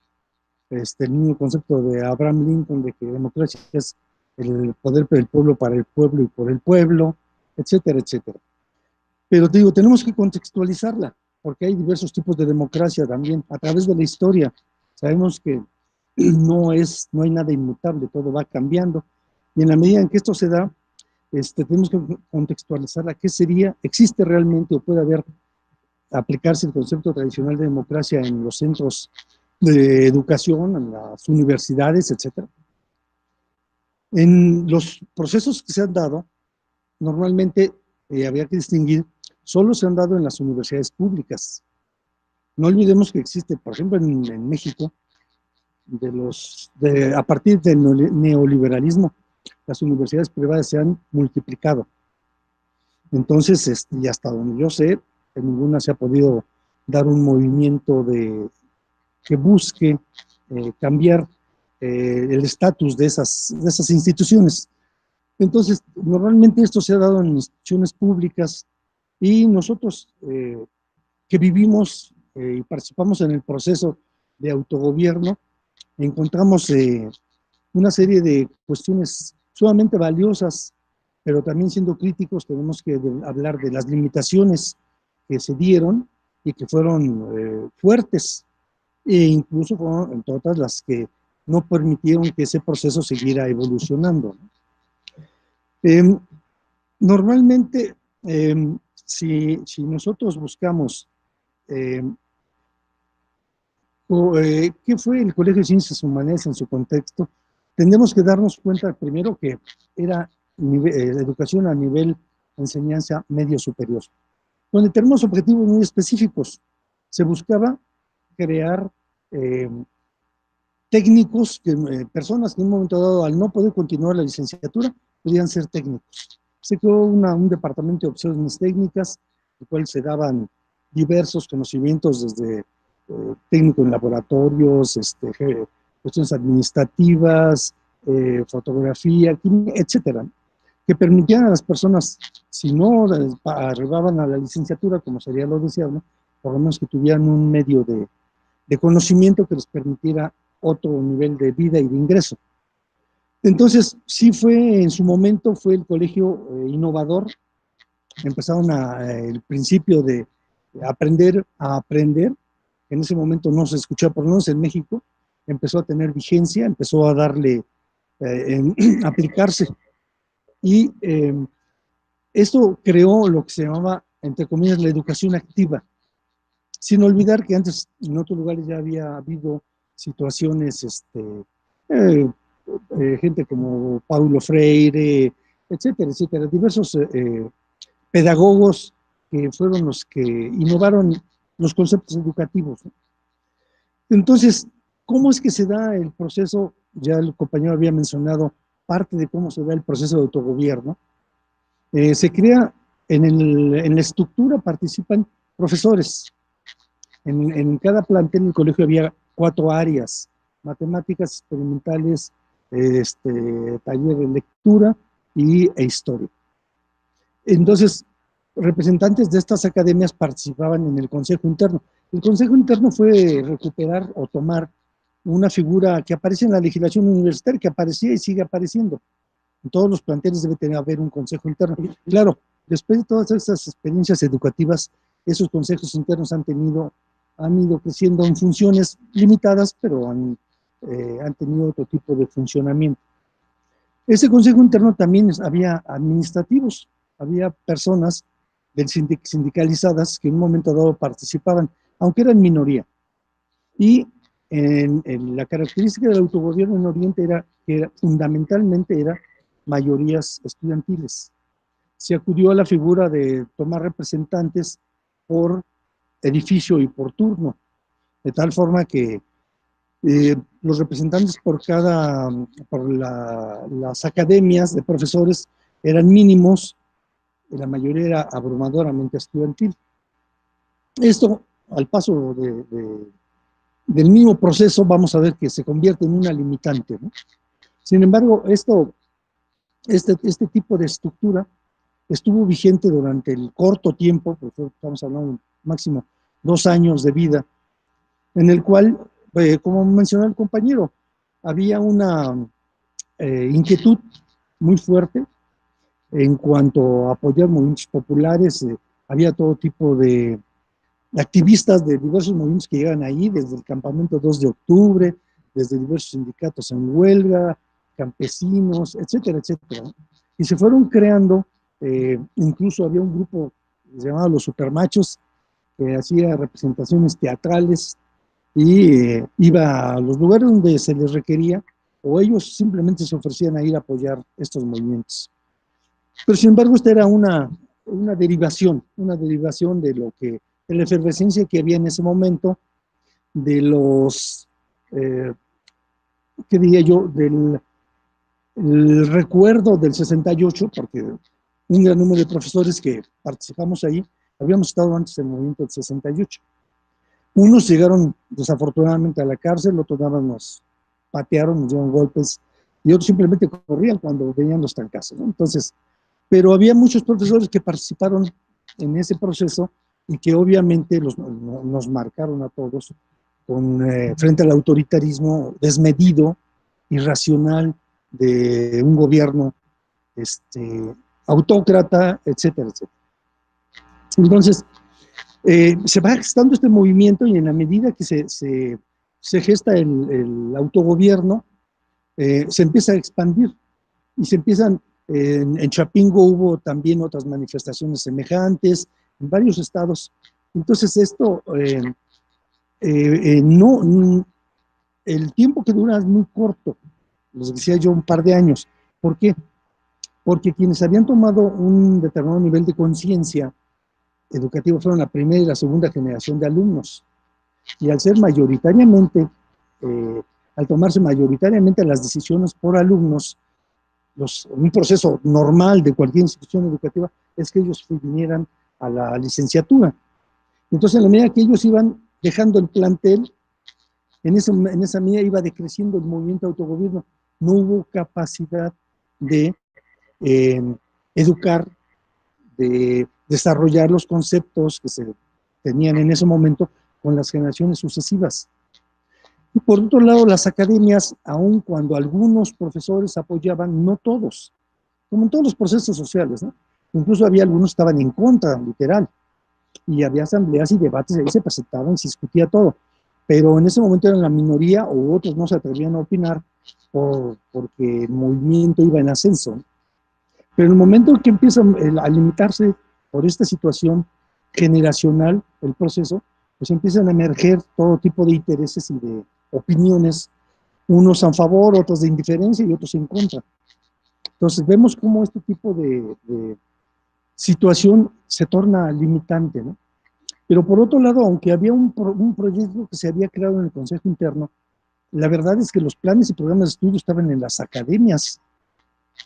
El mismo concepto de Abraham Lincoln de que democracia es el poder del pueblo para el pueblo y por el pueblo, etcétera, etcétera. Pero te digo, tenemos que contextualizarla, porque hay diversos tipos de democracia también. A través de la historia sabemos que no hay nada inmutable, todo va cambiando. Y en la medida en que esto se da, tenemos que contextualizar a qué sería, existe realmente o puede haber, aplicarse el concepto tradicional de democracia en los centros de educación, en las universidades, etcétera. En los procesos que se han dado, normalmente había que distinguir, solo se han dado en las universidades públicas. No olvidemos que existe, por ejemplo, en México, a partir del neoliberalismo, las universidades privadas se han multiplicado. Entonces, y hasta donde yo sé, en ninguna se ha podido dar un movimiento que busque cambiar el estatus de esas instituciones. Entonces, normalmente esto se ha dado en instituciones públicas y nosotros que vivimos y participamos en el proceso de autogobierno, encontramos una serie de cuestiones sumamente valiosas, pero también siendo críticos tenemos que hablar de las limitaciones que se dieron y que fueron fuertes, e incluso fueron entre otras las que no permitieron que ese proceso siguiera evolucionando. Normalmente, si nosotros buscamos qué fue el Colegio de Ciencias Humanas en su contexto, tendremos que darnos cuenta primero que era educación a nivel enseñanza medio superior, donde tenemos objetivos muy específicos. Se buscaba crear técnicos, personas que en un momento dado, al no poder continuar la licenciatura, podían ser técnicos. Se creó un departamento de opciones técnicas, el cual se daban diversos conocimientos desde técnico en laboratorios, cuestiones administrativas, fotografía, química, etcétera, que permitían a las personas, si no arribaban a la licenciatura, como sería lo deseable, por lo menos que tuvieran un medio de conocimiento que les permitiera otro nivel de vida y de ingreso. Entonces, sí fue, en su momento, fue el colegio innovador. Empezaron el principio de aprender a aprender. En ese momento no se escuchaba, por lo menos en México, empezó a tener vigencia, empezó a darle, aplicarse. Y esto creó lo que se llamaba, entre comillas, la educación activa. Sin olvidar que antes en otros lugares ya había habido situaciones, gente como Paulo Freire, etcétera, etcétera, diversos pedagogos que fueron los que innovaron los conceptos educativos, ¿no? Entonces, ¿cómo es que se da el proceso? Ya el compañero había mencionado parte de cómo se da el proceso de autogobierno. Se crea, en la estructura participan profesores. En cada plantel del colegio había 4 áreas: matemáticas, experimentales, taller de lectura e historia. Entonces, representantes de estas academias participaban en el Consejo Interno. El Consejo Interno fue recuperar o tomar una figura que aparece en la legislación universitaria, que aparecía y sigue apareciendo. En todos los planteles debe haber un Consejo Interno. Claro, después de todas estas experiencias educativas, esos consejos internos han ido creciendo en funciones limitadas, pero han tenido otro tipo de funcionamiento. Ese consejo interno también había administrativos, había personas sindicalizadas que en un momento dado participaban, aunque eran minoría. Y la característica del autogobierno en Oriente era que fundamentalmente era mayorías estudiantiles. Se acudió a la figura de tomar representantes por edificio y por turno, de tal forma que los representantes por las academias de profesores eran mínimos, y la mayoría era abrumadoramente estudiantil. Esto, al paso del mismo proceso, vamos a ver que se convierte en una limitante, ¿no? Sin embargo, este tipo de estructura estuvo vigente durante el corto tiempo, porque estamos hablando de máximo 2 años de vida, en el cual, como mencionó el compañero, había una inquietud muy fuerte en cuanto a apoyar movimientos populares. Había todo tipo de activistas de diversos movimientos que llegan ahí, desde el campamento 2 de octubre, desde diversos sindicatos en huelga, campesinos, etcétera, etcétera. Y se fueron creando, incluso había un grupo que se llamaba Los Supermachos, que hacía representaciones teatrales y iba a los lugares donde se les requería, o ellos simplemente se ofrecían a ir a apoyar estos movimientos. Pero sin embargo, esta era una derivación de lo que, de la efervescencia que había en ese momento, de los, ¿qué diría yo?, del el recuerdo del 68, porque un gran número de profesores que participamos ahí, habíamos estado antes del movimiento del 68. Unos llegaron desafortunadamente a la cárcel, otros nada más nos patearon, nos dieron golpes, y otros simplemente corrían cuando venían los trancazos, ¿no? Entonces, pero había muchos profesores que participaron en ese proceso y que obviamente nos marcaron a todos frente al autoritarismo desmedido, irracional de un gobierno autócrata, etcétera, etcétera. Entonces, se va gestando este movimiento y en la medida que se gesta el autogobierno, se empieza a expandir y se empiezan, en Chapingo hubo también otras manifestaciones semejantes, en varios estados. Entonces esto, el tiempo que dura es muy corto, les decía yo, un par de años. ¿Por qué? Porque quienes habían tomado un determinado nivel de conciencia educativo fueron la primera y la segunda generación de alumnos. Y al ser mayoritariamente, al tomarse mayoritariamente las decisiones por alumnos, un proceso normal de cualquier institución educativa es que ellos vinieran a la licenciatura. Entonces, en la medida que ellos iban dejando el plantel, en esa medida iba decreciendo el movimiento de autogobierno. No hubo capacidad de educar, de desarrollar los conceptos que se tenían en ese momento con las generaciones sucesivas. Y por otro lado, las academias, aun cuando algunos profesores apoyaban, no todos, como en todos los procesos sociales, ¿no? Incluso había algunos que estaban en contra, literal, y había asambleas y debates, ahí se presentaban, se discutía todo, pero en ese momento eran la minoría o otros no se atrevían a opinar porque el movimiento iba en ascenso. Pero en el momento en que empieza a limitarse por esta situación generacional el proceso, pues empiezan a emerger todo tipo de intereses y de opiniones, unos a favor, otros de indiferencia y otros en contra. Entonces vemos cómo este tipo de situación se torna limitante, ¿no? Pero por otro lado, aunque había un proyecto que se había creado en el Consejo Interno, la verdad es que los planes y programas de estudio estaban en las academias.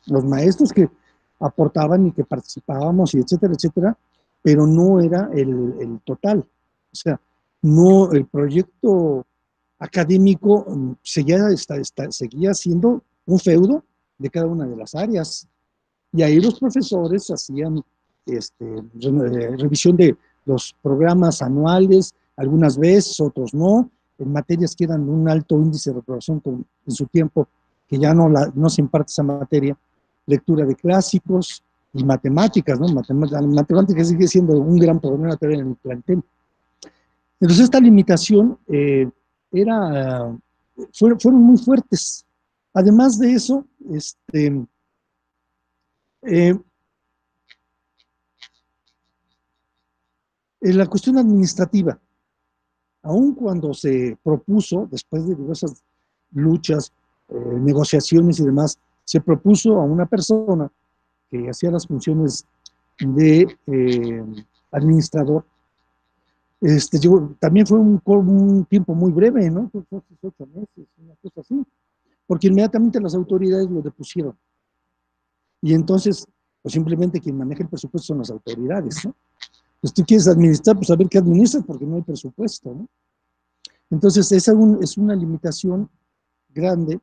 Los maestros que aportaban y que participábamos y etcétera, etcétera, pero no era el total. O sea, no, el proyecto académico seguía siendo un feudo de cada una de las áreas. Y ahí los profesores hacían revisión de los programas anuales, algunas veces, otros no, en materias que eran un alto índice de reprobación en su tiempo, que ya no se imparte esa materia, lectura de clásicos y matemáticas, ¿no? Matemáticas sigue siendo un gran problema todavía en el plantel. Entonces esta limitación fueron muy fuertes. Además de eso, en la cuestión administrativa, aun cuando se propuso, después de diversas luchas, negociaciones y demás, se propuso a una persona que hacía las funciones de administrador. También fue un tiempo muy breve, ¿no? Fue 8 meses, una cosa así, porque inmediatamente las autoridades lo depusieron. Y entonces, pues simplemente quien maneja el presupuesto son las autoridades, ¿no? Pues tú quieres administrar, pues a ver qué administras, porque no hay presupuesto, ¿no? Entonces, es una limitación grande,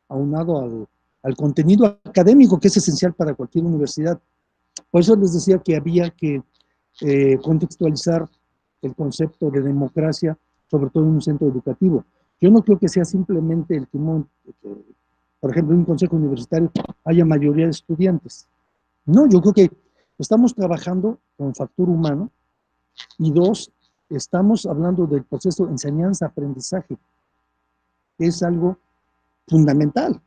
aunado al contenido académico, que es esencial para cualquier universidad. Por eso les decía que había que contextualizar el concepto de democracia, sobre todo en un centro educativo. Yo no creo que sea simplemente el que, por ejemplo, en un consejo universitario haya mayoría de estudiantes. No, yo creo que estamos trabajando con factor humano y dos, estamos hablando del proceso de enseñanza-aprendizaje. Es algo fundamental.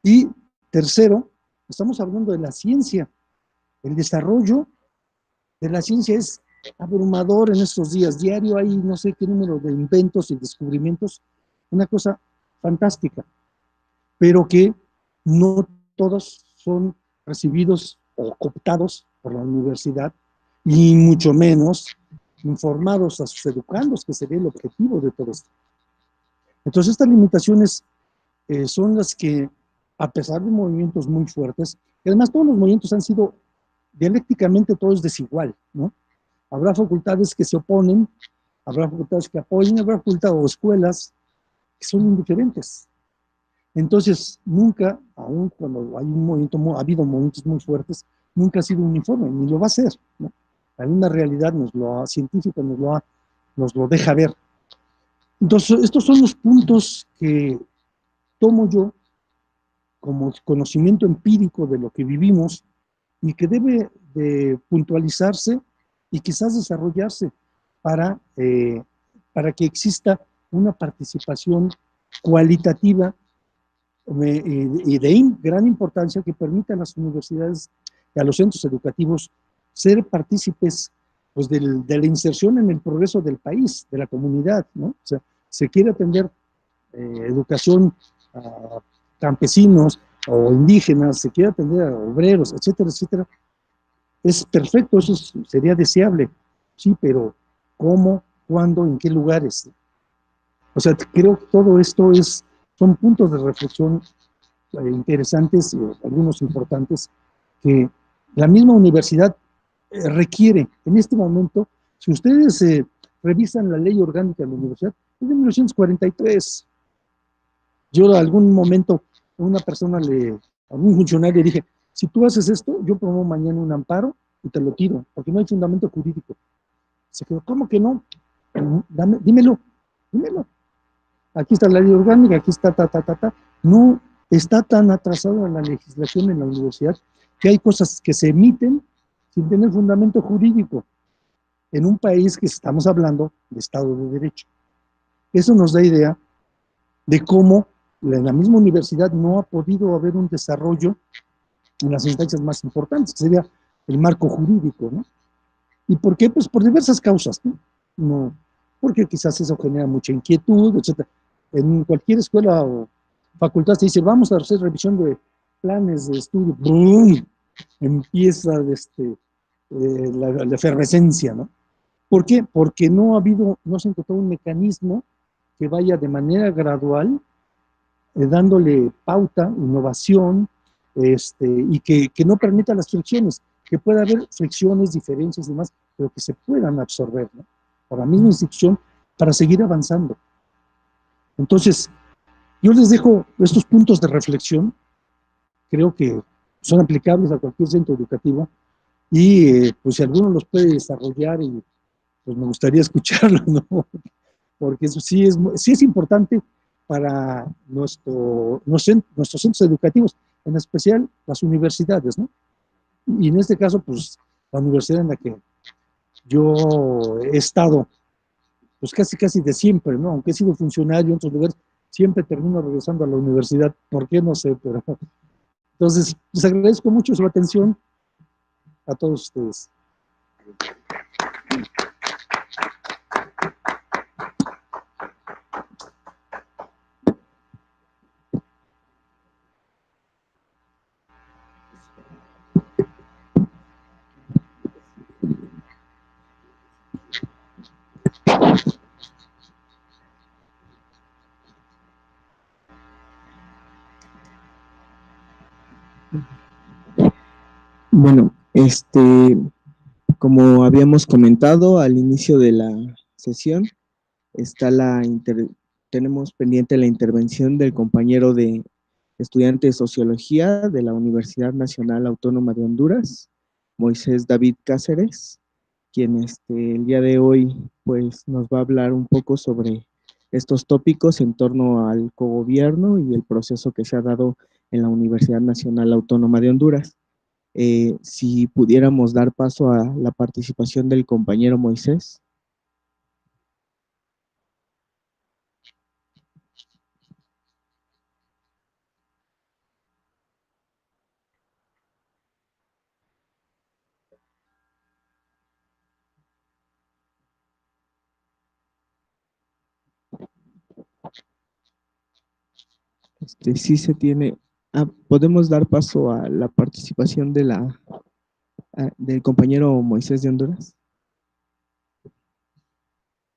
Y tercero, estamos hablando de la ciencia. El desarrollo de la ciencia es abrumador en estos días. Diario hay no sé qué número de inventos y descubrimientos, una cosa fantástica, pero que no todos son recibidos o cooptados por la universidad, y mucho menos informados a sus educandos, que sería el objetivo de todo esto. Entonces, estas limitaciones son las que, a pesar de movimientos muy fuertes, y además todos los movimientos han sido, dialécticamente todo es desigual, ¿no? Habrá facultades que se oponen, habrá facultades que apoyen, habrá facultades o escuelas que son indiferentes. Entonces, nunca, aun cuando hay un movimiento, ha habido movimientos muy fuertes, nunca ha sido uniforme, ni lo va a ser, ¿no? Hay una realidad científica nos lo deja ver. Entonces, estos son los puntos que tomo yo como conocimiento empírico de lo que vivimos y que debe de puntualizarse y quizás desarrollarse para que exista una participación cualitativa y de gran importancia que permita a las universidades y a los centros educativos ser partícipes pues, de la inserción en el progreso del país, de la comunidad, ¿no? O sea, se quiere atender educación a campesinos o indígenas, se quiere atender a obreros, etcétera, etcétera. Es perfecto, eso sería deseable, sí, pero ¿cómo, cuándo, en qué lugares? O sea, creo que todo esto son puntos de reflexión interesantes, algunos importantes, que la misma universidad requiere. En este momento, si ustedes revisan la ley orgánica de la universidad, es de 1943. Yo en algún momento a una persona, a un funcionario le dije, si tú haces esto, yo promuevo mañana un amparo y te lo tiro, porque no hay fundamento jurídico. Se quedó, ¿cómo que no? Dímelo, dímelo. Aquí está la ley orgánica, aquí está, No está tan atrasada la legislación en la universidad que hay cosas que se emiten sin tener fundamento jurídico en un país que estamos hablando de Estado de Derecho. Eso nos da idea de cómo en la misma universidad no ha podido haber un desarrollo en las instancias más importantes, que sería el marco jurídico, ¿no? ¿Y por qué? Pues por diversas causas, ¿no? No, porque quizás eso genera mucha inquietud, etc. En cualquier escuela o facultad se dice, vamos a hacer revisión de planes de estudio, ¡boom! Empieza la efervescencia, ¿no? ¿Por qué? Porque no se encontró un mecanismo que vaya de manera gradual dándole pauta, innovación, y que no permita las fricciones, que pueda haber fricciones, diferencias y demás, pero que se puedan absorber, ¿no? Por la misma institución para seguir avanzando. Entonces, yo les dejo estos puntos de reflexión, creo que son aplicables a cualquier centro educativo y pues si alguno los puede desarrollar, y pues me gustaría escucharlo, ¿no? Porque eso sí es importante para nuestros centros educativos, en especial las universidades, ¿no? Y en este caso, pues, la universidad en la que yo he estado, pues casi de siempre, ¿no? Aunque he sido funcionario en otros lugares, siempre termino regresando a la universidad. ¿Por qué? No sé, pero... Entonces, les agradezco mucho su atención a todos ustedes. Bueno, como habíamos comentado al inicio de la sesión, está tenemos pendiente la intervención del compañero de estudiante de Sociología de la Universidad Nacional Autónoma de Honduras, Moisés David Cáceres, quien el día de hoy pues nos va a hablar un poco sobre estos tópicos en torno al cogobierno y el proceso que se ha dado en la Universidad Nacional Autónoma de Honduras. Si pudiéramos dar paso a la participación del compañero Moisés. Sí se tiene. Podemos dar paso a la participación de del compañero Moisés de Honduras.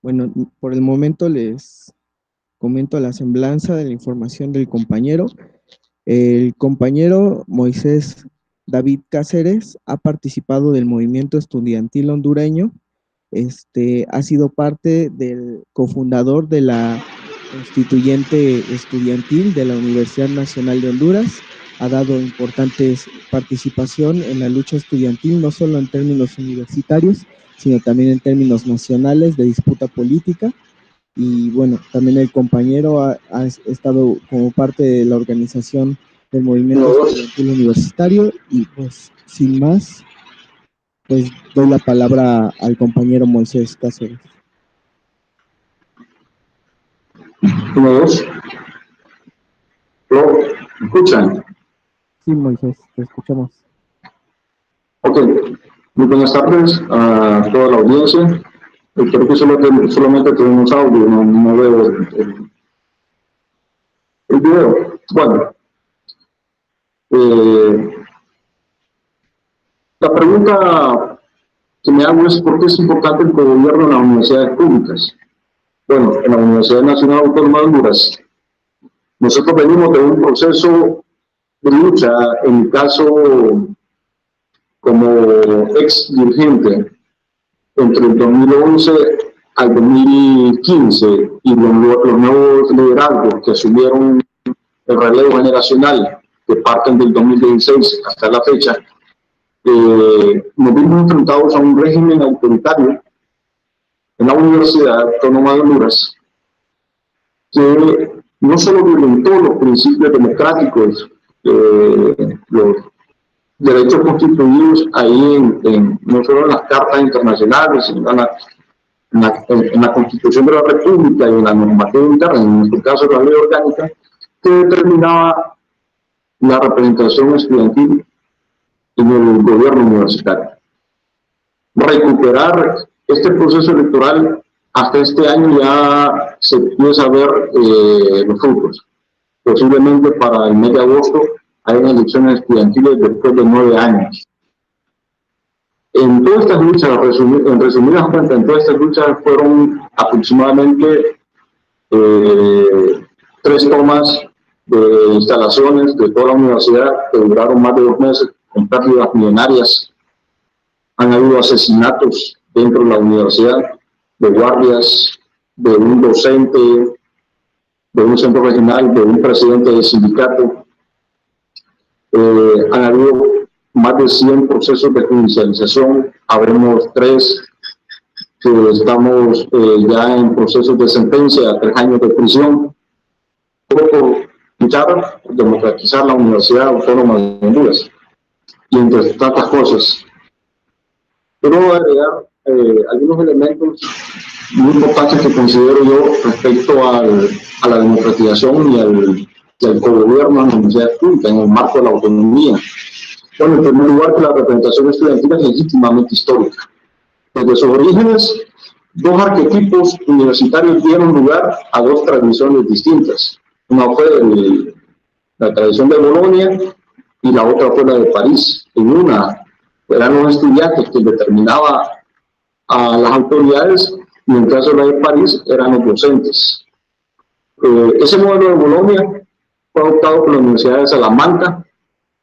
Bueno, por el momento les comento la semblanza de la información del compañero. El compañero Moisés David Cáceres ha participado del movimiento estudiantil hondureño. Ha sido parte del cofundador de la constituyente estudiantil de la Universidad Nacional de Honduras. Ha dado importantes participación en la lucha estudiantil, no solo en términos universitarios, sino también en términos nacionales de disputa política. Y bueno, también el compañero ha estado como parte de la organización del movimiento estudiantil universitario. Y pues, sin más, pues doy la palabra al compañero Moisés Cáceres. ¿Todos? ¿Me escuchan? Sí, Moisés, te escuchamos. Ok. Muy buenas tardes a toda la audiencia. Creo que solamente tenemos audio, no veo el video. Bueno, la pregunta que me hago es ¿por qué es importante el cogobierno en las universidades públicas? Bueno, en la Universidad Nacional Autónoma de Honduras, nosotros venimos de un proceso de lucha, en mi caso, como ex dirigente, entre el 2011 al 2015, y los nuevos liderazgos que asumieron el relevo generacional, que parten del 2016 hasta la fecha, nos vimos enfrentados a un régimen autoritario en la Universidad Autónoma de Honduras, que no solo violentó los principios democráticos, los derechos constituidos ahí no solo en las cartas internacionales, sino en la Constitución de la República y en la normativa interna, en nuestro caso la ley orgánica, que determinaba la representación estudiantil en el gobierno universitario. Recuperar este proceso electoral hasta este año ya se empieza a ver los frutos. Posiblemente para el mes de agosto hay elecciones estudiantiles después de 9 años. En todas estas luchas, en resumidas cuentas, en todas estas luchas fueron aproximadamente 3 tomas de instalaciones de toda la universidad que duraron más de 2 meses con pérdidas millonarias. Han habido asesinatos dentro de la universidad, de guardias, de un docente, de un centro regional, de un presidente del sindicato. Han habido más de 100 procesos de judicialización. Habremos 3 que estamos ya en procesos de sentencia a 3 años de prisión, todo por luchar por democratizar la Universidad Autónoma de Honduras, y entre tantas cosas. Quiero agregar algunos elementos muy importantes que considero yo respecto a la democratización y al cogobierno en las universidades públicas en el marco de la autonomía. Bueno, en primer lugar, que la representación estudiantil es legítimamente histórica. Desde sus orígenes, 2 arquetipos universitarios dieron lugar a 2 tradiciones distintas. Una fue la tradición de Bolonia y la otra fue la de París. En una eran los estudiantes que determinaba a las autoridades, y en el caso de la de París eran los docentes. Ese modelo de Bolonia fue adoptado por la Universidad de Salamanca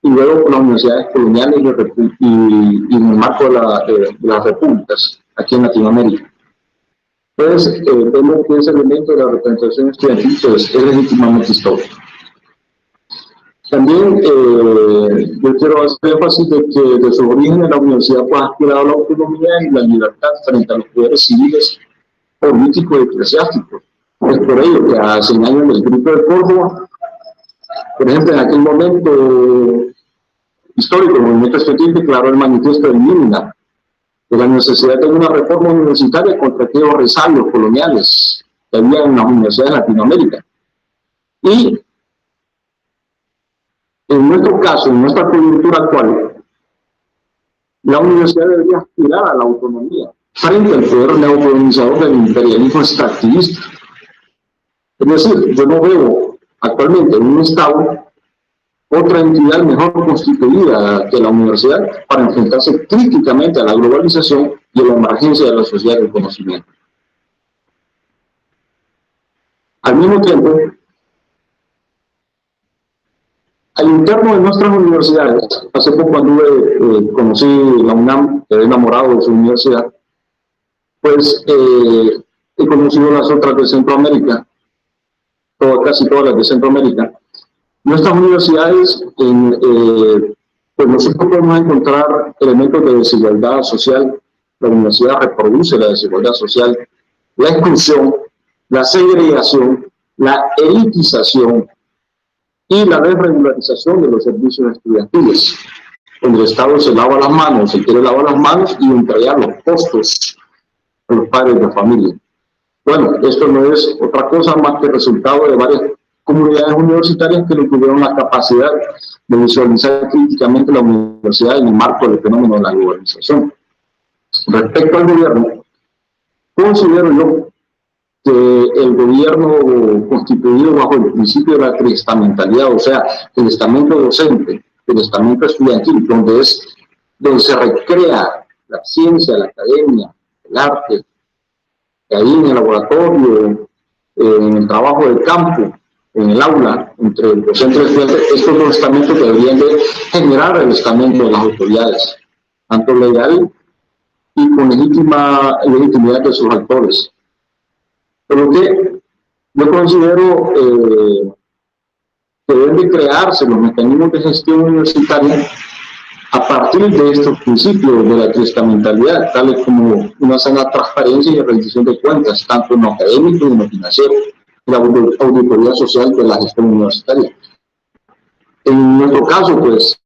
y luego por las universidades coloniales y en el marco de las repúblicas aquí en Latinoamérica. Entonces, vemos que ese elemento de la representación estudiantil pues, es legítimamente histórico. También yo quiero hacer énfasis de que desde su origen la universidad pues, ha aspirado a la autonomía y la libertad frente a los poderes civiles, políticos y eclesiásticos. Es por ello que hace un año en el Grito de Córdoba, por ejemplo, en aquel momento histórico, el movimiento estudiantil declaró el manifiesto de Vilna, de la necesidad de una reforma universitaria contra aquellos resabios coloniales que había en las universidades de Latinoamérica. Y en nuestro caso, en nuestra coyuntura actual, la universidad debería aspirar a la autonomía frente al poder neocolonizador del imperialismo extractivista. Es decir, yo no veo actualmente en un Estado otra entidad mejor constituida que la universidad para enfrentarse críticamente a la globalización y a la emergencia de la sociedad del conocimiento. Al mismo tiempo, al interno de nuestras universidades, hace poco conocí la UNAM, quedé enamorado de su universidad, pues he conocido las otras de Centroamérica, casi todas las de Centroamérica. Nuestras universidades, pues nosotros podemos encontrar elementos de desigualdad social. La universidad reproduce la desigualdad social, la exclusión, la segregación, la elitización y la desregularización de los servicios estudiantiles, donde el Estado se lava las manos, se quiere lavar las manos y entregar los costos a los padres de familia. Bueno, esto no es otra cosa más que resultado de varias comunidades universitarias que no tuvieron la capacidad de visualizar críticamente la universidad en el marco del fenómeno de la globalización. Respecto al gobierno, considero yo que el gobierno constituido bajo el principio de la triestamentalidad, o sea, el estamento docente, el estamento estudiantil, donde se recrea la ciencia, la academia, el arte, ahí en el laboratorio, en el trabajo del campo, en el aula, entre el docente y el estudiante, estos dos estamentos deberían de generar el estamento de las autoridades, tanto legal y con legitimidad de sus actores. Por lo que yo considero que deben de crearse los mecanismos de gestión universitaria a partir de estos principios de la triestamentalidad, tales como una sana transparencia y rendición de cuentas, tanto en lo académico y en lo financiero, y la auditoría social de la gestión universitaria. En nuestro caso, pues,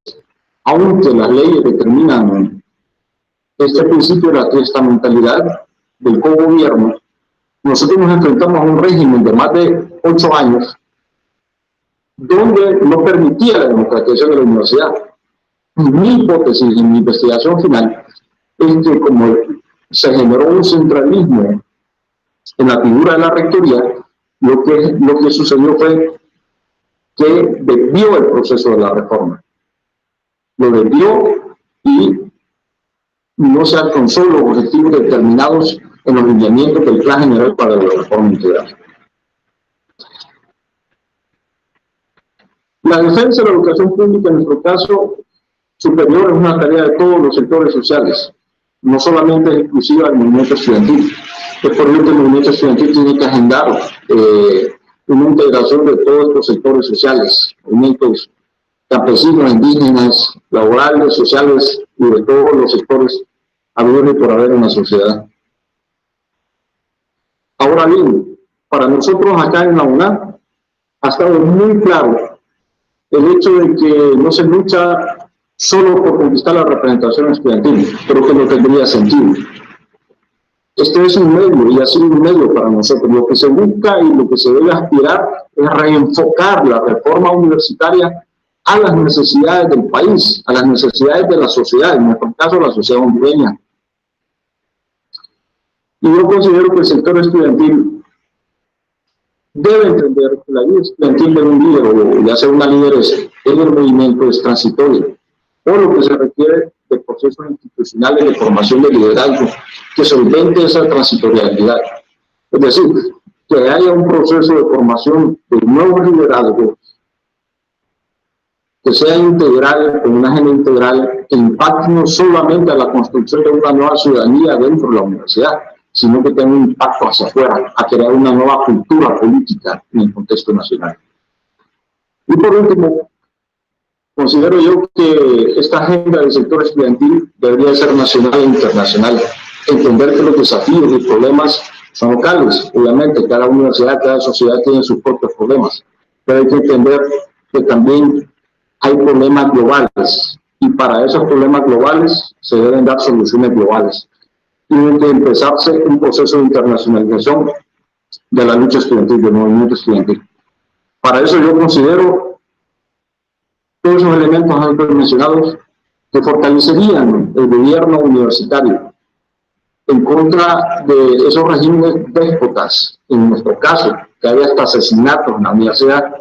aunque las leyes determinan este principio de la triestamentalidad del cogobierno, nosotros nos enfrentamos a un régimen de más de 8 años donde no permitía la democratización de la universidad. Mi hipótesis en mi investigación final es que como se generó un centralismo en la figura de la rectoría, lo que sucedió fue que desvió el proceso de la reforma. Lo desvió y no se alcanzó los objetivos determinados en los lineamientos del Plan General para la Reforma Integral. La defensa de la educación pública, en nuestro caso superior, es una tarea de todos los sectores sociales, no solamente es exclusiva del movimiento estudiantil. Es por ello que el movimiento estudiantil tiene que agendar una integración de todos estos sectores sociales, movimientos campesinos, indígenas, laborales, sociales y de todos los sectores habidos y por haber en la sociedad. Ahora bien, para nosotros acá en la UNAM ha estado muy claro el hecho de que no se lucha solo por conquistar la representación estudiantil, creo que no tendría sentido. Este es un medio y ha sido un medio para nosotros. Lo que se busca y lo que se debe aspirar es reenfocar la reforma universitaria a las necesidades del país, a las necesidades de la sociedad, en nuestro caso la sociedad hondureña. Y yo considero que el sector estudiantil debe entender que la vida estudiantil de un líder, o ya sea una líder en el movimiento, es transitorio, o lo que se requiere de procesos institucionales de formación de liderazgo que solvente esa transitorialidad. Es decir, que haya un proceso de formación de nuevos liderazgos que sea integral, con una agenda integral, que impacte no solamente a la construcción de una nueva ciudadanía dentro de la universidad, sino que tenga un impacto hacia afuera, a crear una nueva cultura política en el contexto nacional. Y por último, considero yo que esta agenda del sector estudiantil debería ser nacional e internacional, entender que los desafíos y problemas son locales. Obviamente, cada universidad, cada sociedad tiene sus propios problemas, pero hay que entender que también hay problemas globales, y para esos problemas globales se deben dar soluciones globales. Tiene que empezarse un proceso de internacionalización de la lucha estudiantil, del movimiento estudiantil. Para eso yo considero todos esos elementos antes mencionados que fortalecerían el gobierno universitario en contra de esos regímenes déspotas, en nuestro caso, que había hasta asesinatos en la universidad,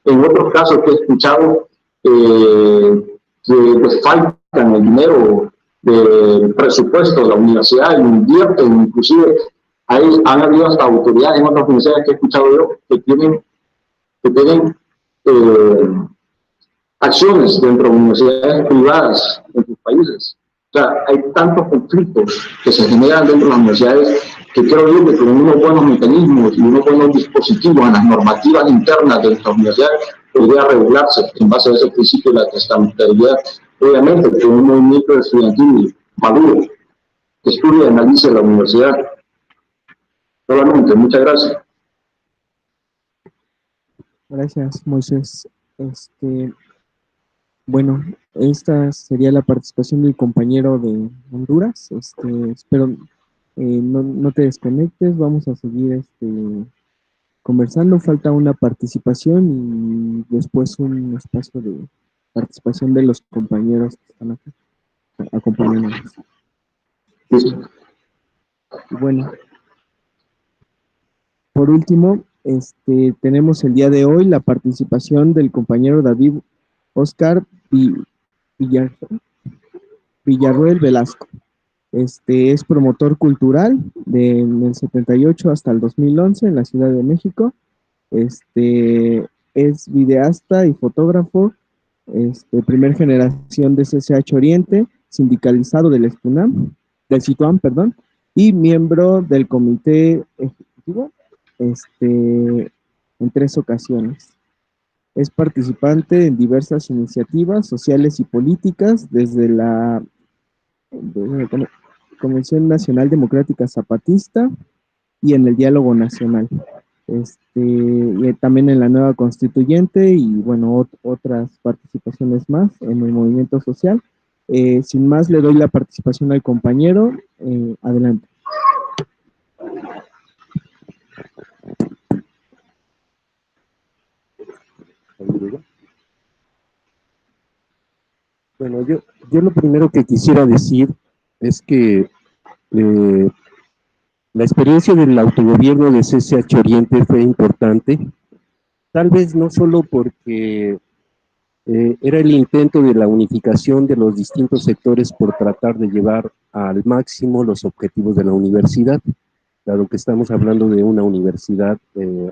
En otros casos que he escuchado que les faltan el dinero del presupuesto de la universidad, y invierten, inclusive han habido hasta autoridades en otras universidades que he escuchado yo que tienen acciones dentro de universidades privadas en sus países. O sea, hay tantos conflictos que se generan dentro de las universidades que creo yo que con unos buenos mecanismos y unos buenos dispositivos en las normativas internas de nuestras universidades podría regularse en base a ese principio de la testamentariedad. Obviamente, con un movimiento estudiantil maduro que estudia y analice la universidad. Solamente, muchas gracias. Gracias, Moisés. Bueno, esta sería la participación del compañero de Honduras. Espero no te desconectes, vamos a seguir conversando. Falta una participación y después un espacio de participación de los compañeros que están aquí acompañándonos. Bueno, por último, tenemos el día de hoy la participación del compañero David Oscar Villarroel Velasco. Es promotor cultural del 78 hasta el 2011 en la Ciudad de México. Es videasta y fotógrafo, primer generación de CCH Oriente, sindicalizado del CITUAM, perdón, y miembro del comité ejecutivo en 3 ocasiones. Es participante en diversas iniciativas sociales y políticas desde la Convención Nacional Democrática Zapatista y en el Diálogo Nacional. Y también en la Nueva Constituyente y, bueno, otras participaciones más en el movimiento social. Sin más, le doy la participación al compañero. Adelante. Bueno, yo lo primero que quisiera decir es que la experiencia del autogobierno de CCH Oriente fue importante, tal vez no solo porque era el intento de la unificación de los distintos sectores por tratar de llevar al máximo los objetivos de la universidad, dado que estamos hablando de una universidad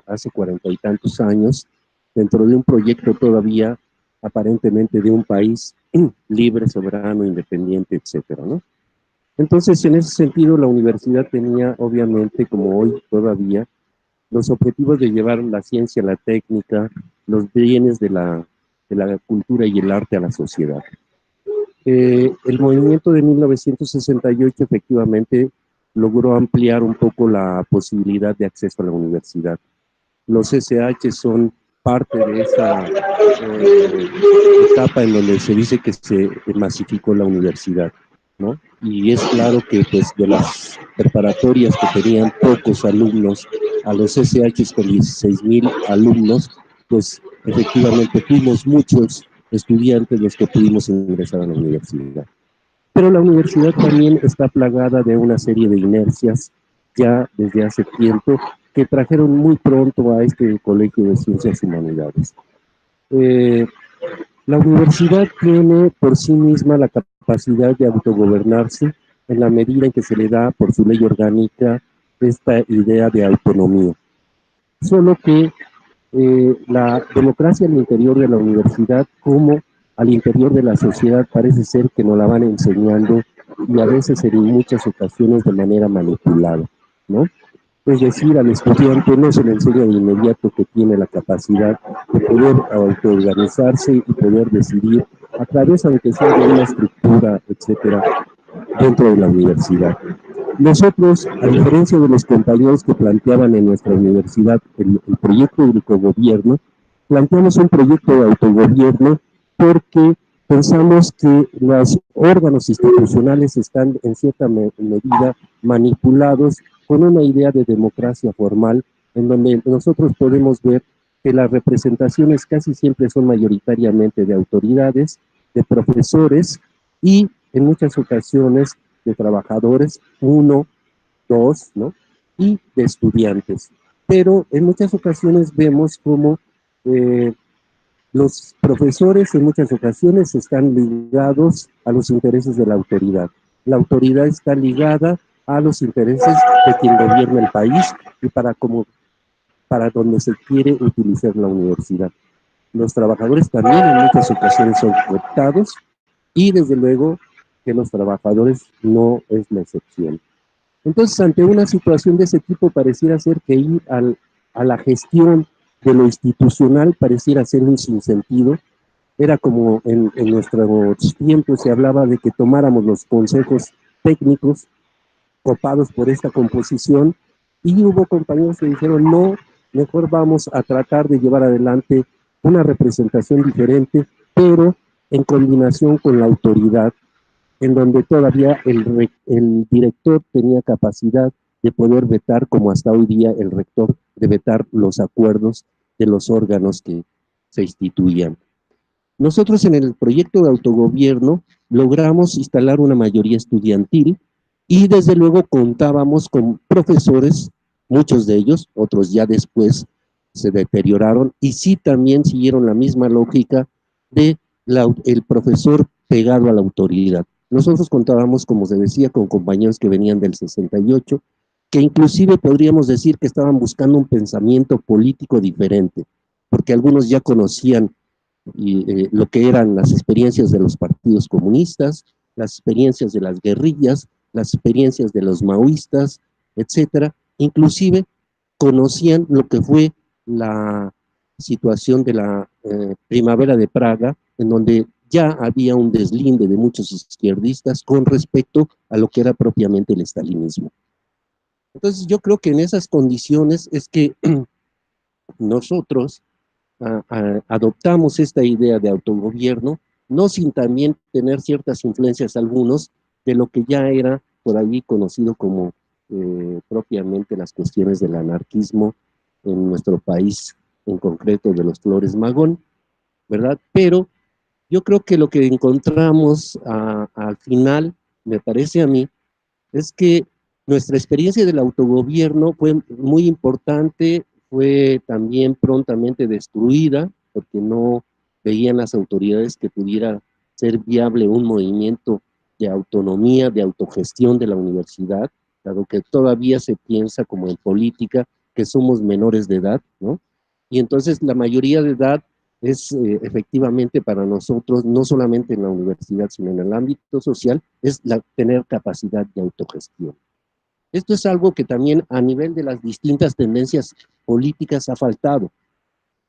hace 40 y tantos años, dentro de un proyecto todavía aparentemente de un país libre, soberano, independiente, etcétera, ¿no? Entonces, en ese sentido, la universidad tenía, obviamente, como hoy todavía, los objetivos de llevar la ciencia, la técnica, los bienes de la cultura y el arte a la sociedad. El movimiento de 1968 efectivamente logró ampliar un poco la posibilidad de acceso a la universidad. Los SH son parte de esa etapa en donde se dice que se masificó la universidad, ¿no? Y es claro que pues de las preparatorias que tenían pocos alumnos a los SH con 16,000 alumnos, pues efectivamente fuimos muchos estudiantes los que pudimos ingresar a la universidad. Pero la universidad también está plagada de una serie de inercias ya desde hace tiempo que trajeron muy pronto a este Colegio de Ciencias y Humanidades. La universidad tiene por sí misma la capacidad de autogobernarse en la medida en que se le da por su ley orgánica esta idea de autonomía. Solo que la democracia al interior de la universidad como al interior de la sociedad parece ser que nos la van enseñando y a veces en muchas ocasiones de manera manipulada, ¿no? Es decir, al estudiante no se le enseña de inmediato que tiene la capacidad de poder autoorganizarse y poder decidir a través, aunque sea de una estructura, etcétera, dentro de la universidad. Nosotros, a diferencia de los compañeros que planteaban en nuestra universidad el proyecto de autogobierno, planteamos un proyecto de autogobierno porque pensamos que los órganos institucionales están en cierta medida manipulados con una idea de democracia formal, en donde nosotros podemos ver que las representaciones casi siempre son mayoritariamente de autoridades, de profesores y en muchas ocasiones de trabajadores, 1, 2, ¿no? Y de estudiantes. Pero en muchas ocasiones vemos como Los profesores en muchas ocasiones están ligados a los intereses de la autoridad. La autoridad está ligada a los intereses de quien gobierna el país y para donde se quiere utilizar la universidad. Los trabajadores también en muchas ocasiones son cooptados y desde luego que los trabajadores no es la excepción. Entonces, ante una situación de ese tipo, pareciera ser que ir a la gestión de lo institucional pareciera ser un sinsentido. Era como en nuestros tiempos se hablaba de que tomáramos los consejos técnicos copados por esta composición, y hubo compañeros que dijeron, no, mejor vamos a tratar de llevar adelante una representación diferente, pero en combinación con la autoridad, en donde todavía el director tenía capacidad de poder vetar, como hasta hoy día el rector, de vetar los acuerdos de los órganos que se instituían. Nosotros en el proyecto de autogobierno logramos instalar una mayoría estudiantil y desde luego contábamos con profesores, muchos de ellos, otros ya después se deterioraron y sí también siguieron la misma lógica de el profesor pegado a la autoridad. Nosotros contábamos, como se decía, con compañeros que venían del 68, que inclusive podríamos decir que estaban buscando un pensamiento político diferente, porque algunos ya conocían lo que eran las experiencias de los partidos comunistas, las experiencias de las guerrillas, las experiencias de los maoístas, etcétera. Inclusive conocían lo que fue la situación de la primavera de Praga, en donde ya había un deslinde de muchos izquierdistas con respecto a lo que era propiamente el estalinismo. Entonces yo creo que en esas condiciones es que nosotros adoptamos esta idea de autogobierno, no sin también tener ciertas influencias algunos de lo que ya era por allí conocido como propiamente las cuestiones del anarquismo en nuestro país, en concreto de los Flores Magón, ¿verdad? Pero yo creo que lo que encontramos al final, me parece a mí, es que nuestra experiencia del autogobierno fue muy importante, fue también prontamente destruida, porque no veían las autoridades que pudiera ser viable un movimiento de autonomía, de autogestión de la universidad, dado que todavía se piensa como en política, que somos menores de edad, ¿no? Y entonces la mayoría de edad es efectivamente para nosotros, no solamente en la universidad, sino en el ámbito social, es tener capacidad de autogestión. Esto es algo que también a nivel de las distintas tendencias políticas ha faltado.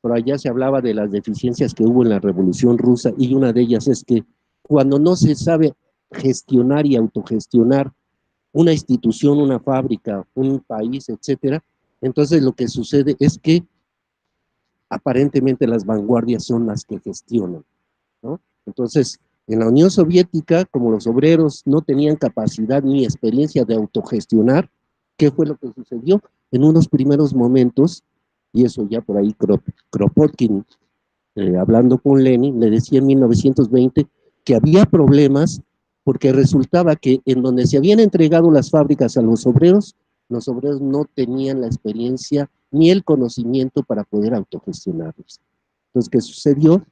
Por allá se hablaba de las deficiencias que hubo en la Revolución Rusa y una de ellas es que cuando no se sabe gestionar y autogestionar una institución, una fábrica, un país, etcétera, entonces lo que sucede es que aparentemente las vanguardias son las que gestionan, ¿no? Entonces, en la Unión Soviética, como los obreros no tenían capacidad ni experiencia de autogestionar, ¿qué fue lo que sucedió? En unos primeros momentos, y eso ya por ahí Kropotkin, hablando con Lenin, le decía en 1920 que había problemas porque resultaba que en donde se habían entregado las fábricas a los obreros no tenían la experiencia ni el conocimiento para poder autogestionarlos. Entonces, ¿qué sucedió?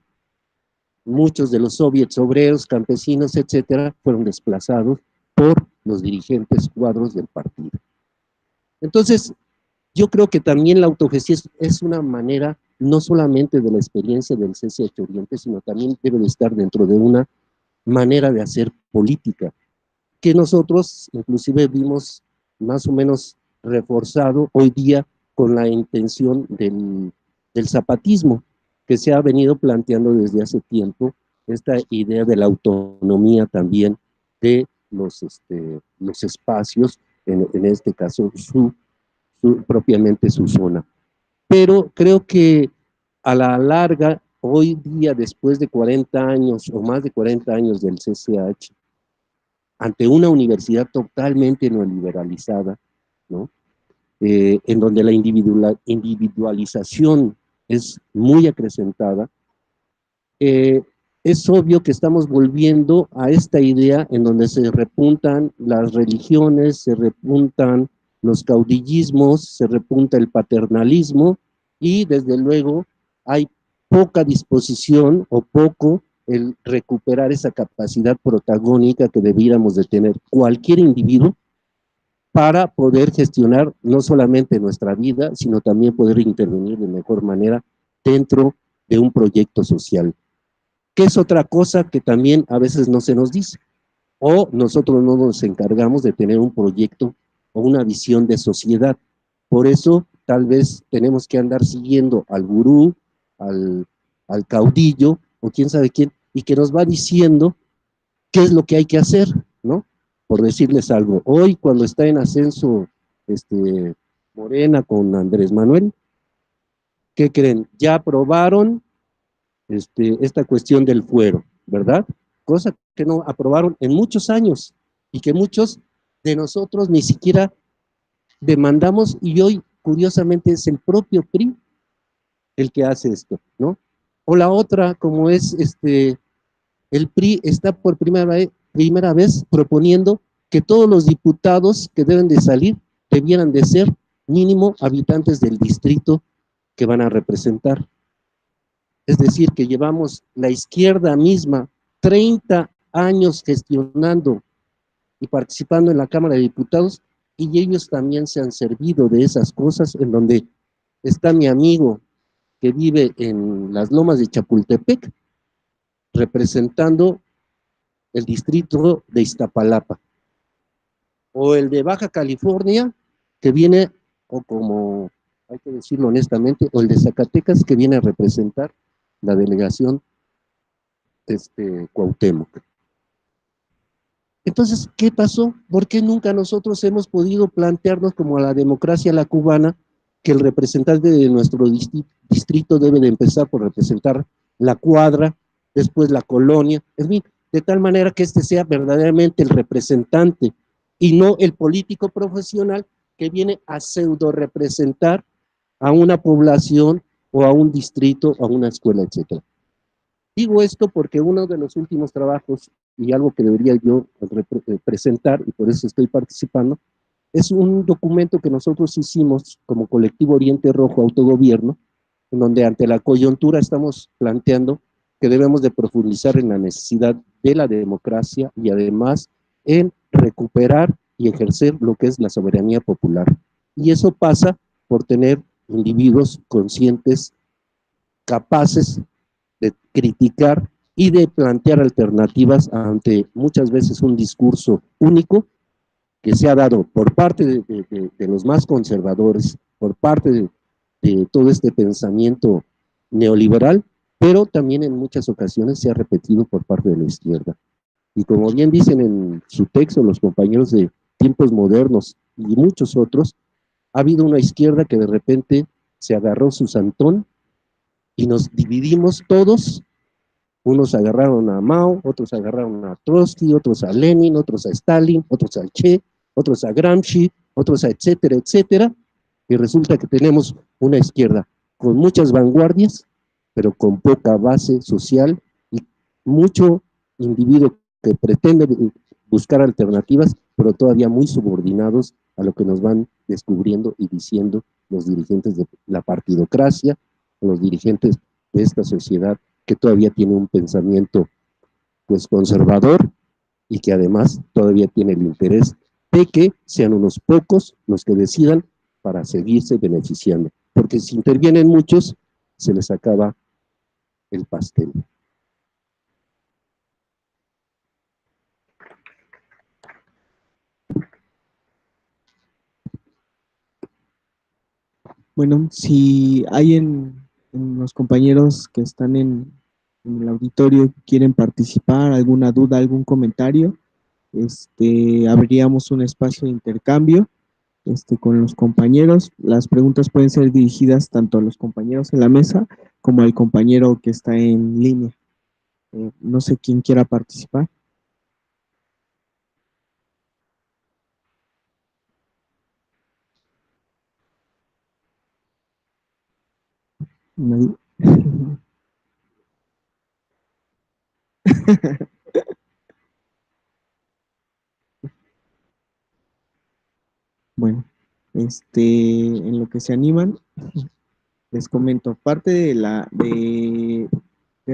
Muchos de los soviets obreros, campesinos, etcétera, fueron desplazados por los dirigentes cuadros del partido. Entonces, yo creo que también la autogestión es una manera no solamente de la experiencia del CCH Oriente, sino también debe de estar dentro de una manera de hacer política, que nosotros inclusive vimos más o menos reforzado hoy día con la intención del zapatismo, que se ha venido planteando desde hace tiempo, esta idea de la autonomía también de los espacios, en este caso propiamente su zona. Pero creo que a la larga, hoy día, después de 40 años o más de 40 años del CCH, ante una universidad totalmente neoliberalizada, ¿no? En donde la individualización es muy acrecentada, es obvio que estamos volviendo a esta idea en donde se repuntan las religiones, se repuntan los caudillismos, se repunta el paternalismo y desde luego hay poca disposición o poco el recuperar esa capacidad protagónica que debiéramos de tener cualquier individuo para poder gestionar no solamente nuestra vida, sino también poder intervenir de mejor manera dentro de un proyecto social, que es otra cosa que también a veces no se nos dice, o nosotros no nos encargamos de tener un proyecto o una visión de sociedad. Por eso tal vez tenemos que andar siguiendo al gurú, al caudillo, o quién sabe quién, y que nos va diciendo qué es lo que hay que hacer, ¿no? Por decirles algo, hoy cuando está en ascenso Morena con Andrés Manuel, ¿qué creen? Ya aprobaron esta cuestión del fuero, ¿verdad? Cosa que no aprobaron en muchos años y que muchos de nosotros ni siquiera demandamos, y hoy curiosamente es el propio PRI el que hace esto, ¿no? O la otra, como es el PRI está por primera vez proponiendo que todos los diputados que deben de salir debieran de ser mínimo habitantes del distrito que van a representar. Es decir, que llevamos la izquierda misma 30 años gestionando y participando en la Cámara de Diputados, y ellos también se han servido de esas cosas, en donde está mi amigo que vive en las lomas de Chapultepec, representando el distrito de Iztapalapa, o el de Baja California, que viene, o como hay que decirlo honestamente, o el de Zacatecas, que viene a representar la delegación Cuauhtémoc. Entonces, ¿qué pasó? ¿Por qué nunca nosotros hemos podido plantearnos como a la democracia a la cubana, que el representante de nuestro distrito debe de empezar por representar la cuadra, después la colonia, en fin, de tal manera que este sea verdaderamente el representante y no el político profesional que viene a pseudo representar a una población o a un distrito o a una escuela, etcétera? Digo esto porque uno de los últimos trabajos, y algo que debería yo presentar, y por eso estoy participando, es un documento que nosotros hicimos como Colectivo Oriente Rojo Autogobierno, en donde ante la coyuntura estamos planteando que debemos de profundizar en la necesidad de la democracia y además en recuperar y ejercer lo que es la soberanía popular. Y eso pasa por tener individuos conscientes, capaces de criticar y de plantear alternativas ante muchas veces un discurso único que se ha dado por parte de los más conservadores, por parte de todo este pensamiento neoliberal, pero también en muchas ocasiones se ha repetido por parte de la izquierda. Y como bien dicen en su texto los compañeros de Tiempos Modernos y muchos otros, ha habido una izquierda que de repente se agarró su santón y nos dividimos todos. Unos agarraron a Mao, otros agarraron a Trotsky, otros a Lenin, otros a Stalin, otros al Che, otros a Gramsci, otros a etcétera, etcétera, y resulta que tenemos una izquierda con muchas vanguardias, pero con poca base social y mucho individuo que pretende buscar alternativas, pero todavía muy subordinados a lo que nos van descubriendo y diciendo los dirigentes de la partidocracia, los dirigentes de esta sociedad que todavía tiene un pensamiento pues conservador y que además todavía tiene el interés de que sean unos pocos los que decidan para seguirse beneficiando, porque si intervienen muchos, se les acaba el pastel. Bueno, si hay en los compañeros que están en el auditorio que quieren participar, alguna duda, algún comentario, abriríamos un espacio de intercambio con los compañeros. Las preguntas pueden ser dirigidas tanto a los compañeros en la mesa como al compañero que está en línea. No sé quién quiera participar. ¿Nadie? Bueno, en lo que se animan, Les comento, parte de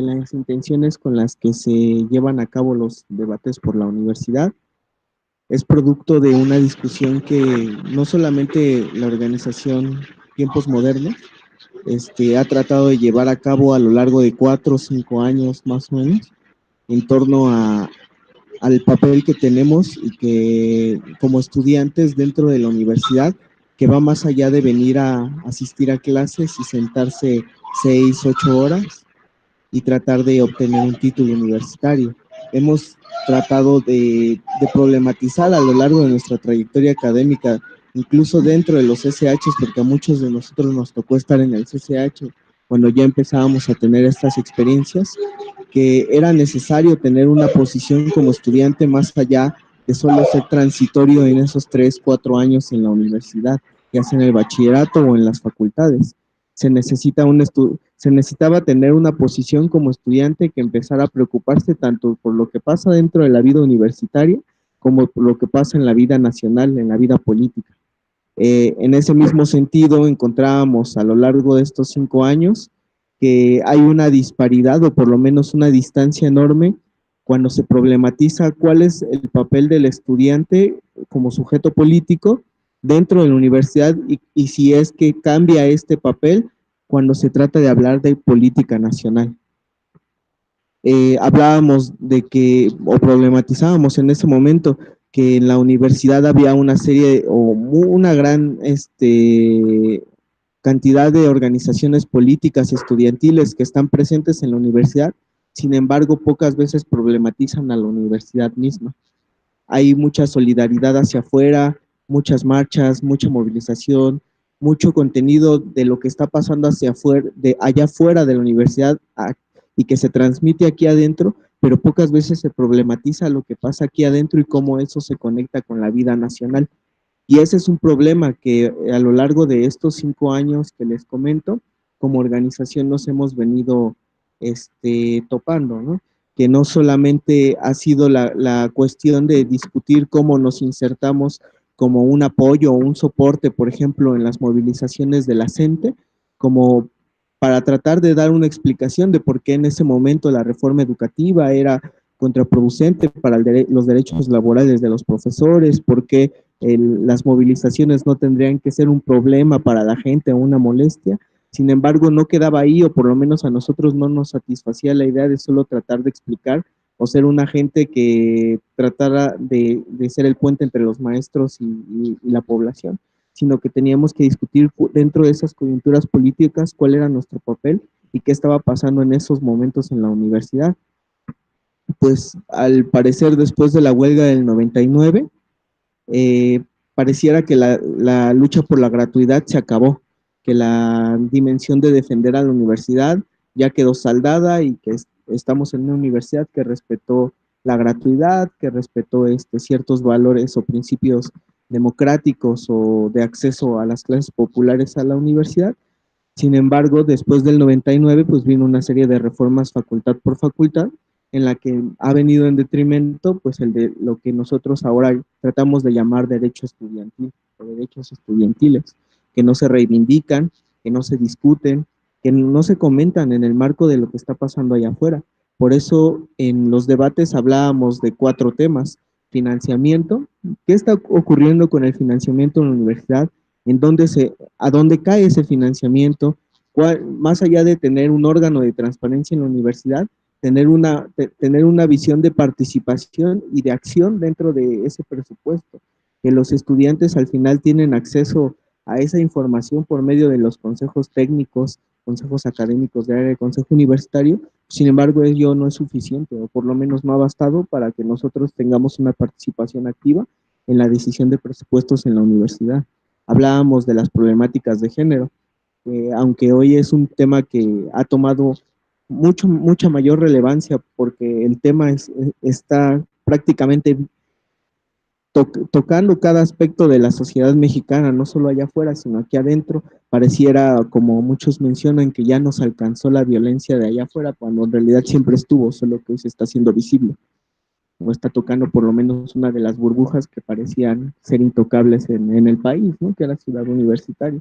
las intenciones con las que se llevan a cabo los debates por la universidad es producto de una discusión que no solamente la organización Tiempos Modernos ha tratado de llevar a cabo a lo largo de 4 o 5 años más o menos, en torno al papel que tenemos y que como estudiantes dentro de la universidad, que va más allá de venir a asistir a clases y sentarse 6, 8 horas y tratar de obtener un título universitario. Hemos tratado de problematizar a lo largo de nuestra trayectoria académica, incluso dentro de los CCHs, porque a muchos de nosotros nos tocó estar en el CCH cuando ya empezábamos a tener estas experiencias, que era necesario tener una posición como estudiante más allá de solo ser transitorio en esos 3, 4 años en la universidad, ya sea en el bachillerato o en las facultades. Se necesitaba tener una posición como estudiante que empezara a preocuparse tanto por lo que pasa dentro de la vida universitaria como por lo que pasa en la vida nacional, en la vida política. En ese mismo sentido, encontrábamos a lo largo de estos 5 años que hay una disparidad o por lo menos una distancia enorme cuando se problematiza cuál es el papel del estudiante como sujeto político dentro de la universidad y si es que cambia este papel cuando se trata de hablar de política nacional. Hablábamos de que, o problematizábamos en ese momento, que en la universidad había una serie o una gran cantidad de organizaciones políticas estudiantiles que están presentes en la universidad, sin embargo, pocas veces problematizan a la universidad misma. Hay mucha solidaridad hacia afuera, muchas marchas, mucha movilización, mucho contenido de lo que está pasando hacia afuera, allá afuera de la universidad y que se transmite aquí adentro, pero pocas veces se problematiza lo que pasa aquí adentro y cómo eso se conecta con la vida nacional. Y ese es un problema que a lo largo de estos 5 años que les comento, como organización nos hemos venido topando, ¿no? Que no solamente ha sido la cuestión de discutir cómo nos insertamos como un apoyo o un soporte, por ejemplo, en las movilizaciones de la CENTE, como para tratar de dar una explicación de por qué en ese momento la reforma educativa era contraproducente para los derechos laborales de los profesores, por qué las movilizaciones no tendrían que ser un problema para la gente o una molestia. Sin embargo, no quedaba ahí, o por lo menos a nosotros no nos satisfacía la idea de solo tratar de explicar o ser un agente que tratara de ser el puente entre los maestros y la población, sino que teníamos que discutir dentro de esas coyunturas políticas cuál era nuestro papel y qué estaba pasando en esos momentos en la universidad. Pues al parecer después de la huelga del 99, pareciera que la lucha por la gratuidad se acabó, que la dimensión de defender a la universidad ya quedó saldada y que estamos en una universidad que respetó la gratuidad, que respetó ciertos valores o principios democráticos o de acceso a las clases populares a la universidad. Sin embargo, después del 99, pues vino una serie de reformas facultad por facultad, en la que ha venido en detrimento, pues el de lo que nosotros ahora tratamos de llamar derecho estudiantil o derechos estudiantiles, que no se reivindican, que no se discuten, que no se comentan en el marco de lo que está pasando allá afuera. Por eso en los debates hablábamos de 4 temas: financiamiento, qué está ocurriendo con el financiamiento en la universidad, a dónde cae ese financiamiento, más allá de tener un órgano de transparencia en la universidad, tener una visión de participación y de acción dentro de ese presupuesto, que los estudiantes al final tienen acceso a esa información por medio de los consejos técnicos, consejos académicos de área de consejo universitario. Sin embargo, ello no es suficiente, o por lo menos no ha bastado para que nosotros tengamos una participación activa en la decisión de presupuestos en la universidad. Hablábamos de las problemáticas de género, aunque hoy es un tema que ha tomado mucha mayor relevancia porque el tema está prácticamente tocando cada aspecto de la sociedad mexicana, no solo allá afuera, sino aquí adentro. Pareciera, como muchos mencionan, que ya nos alcanzó la violencia de allá afuera, cuando en realidad siempre estuvo, solo que hoy se está haciendo visible, o está tocando por lo menos una de las burbujas que parecían ser intocables en el país, ¿no? Que era la ciudad universitaria.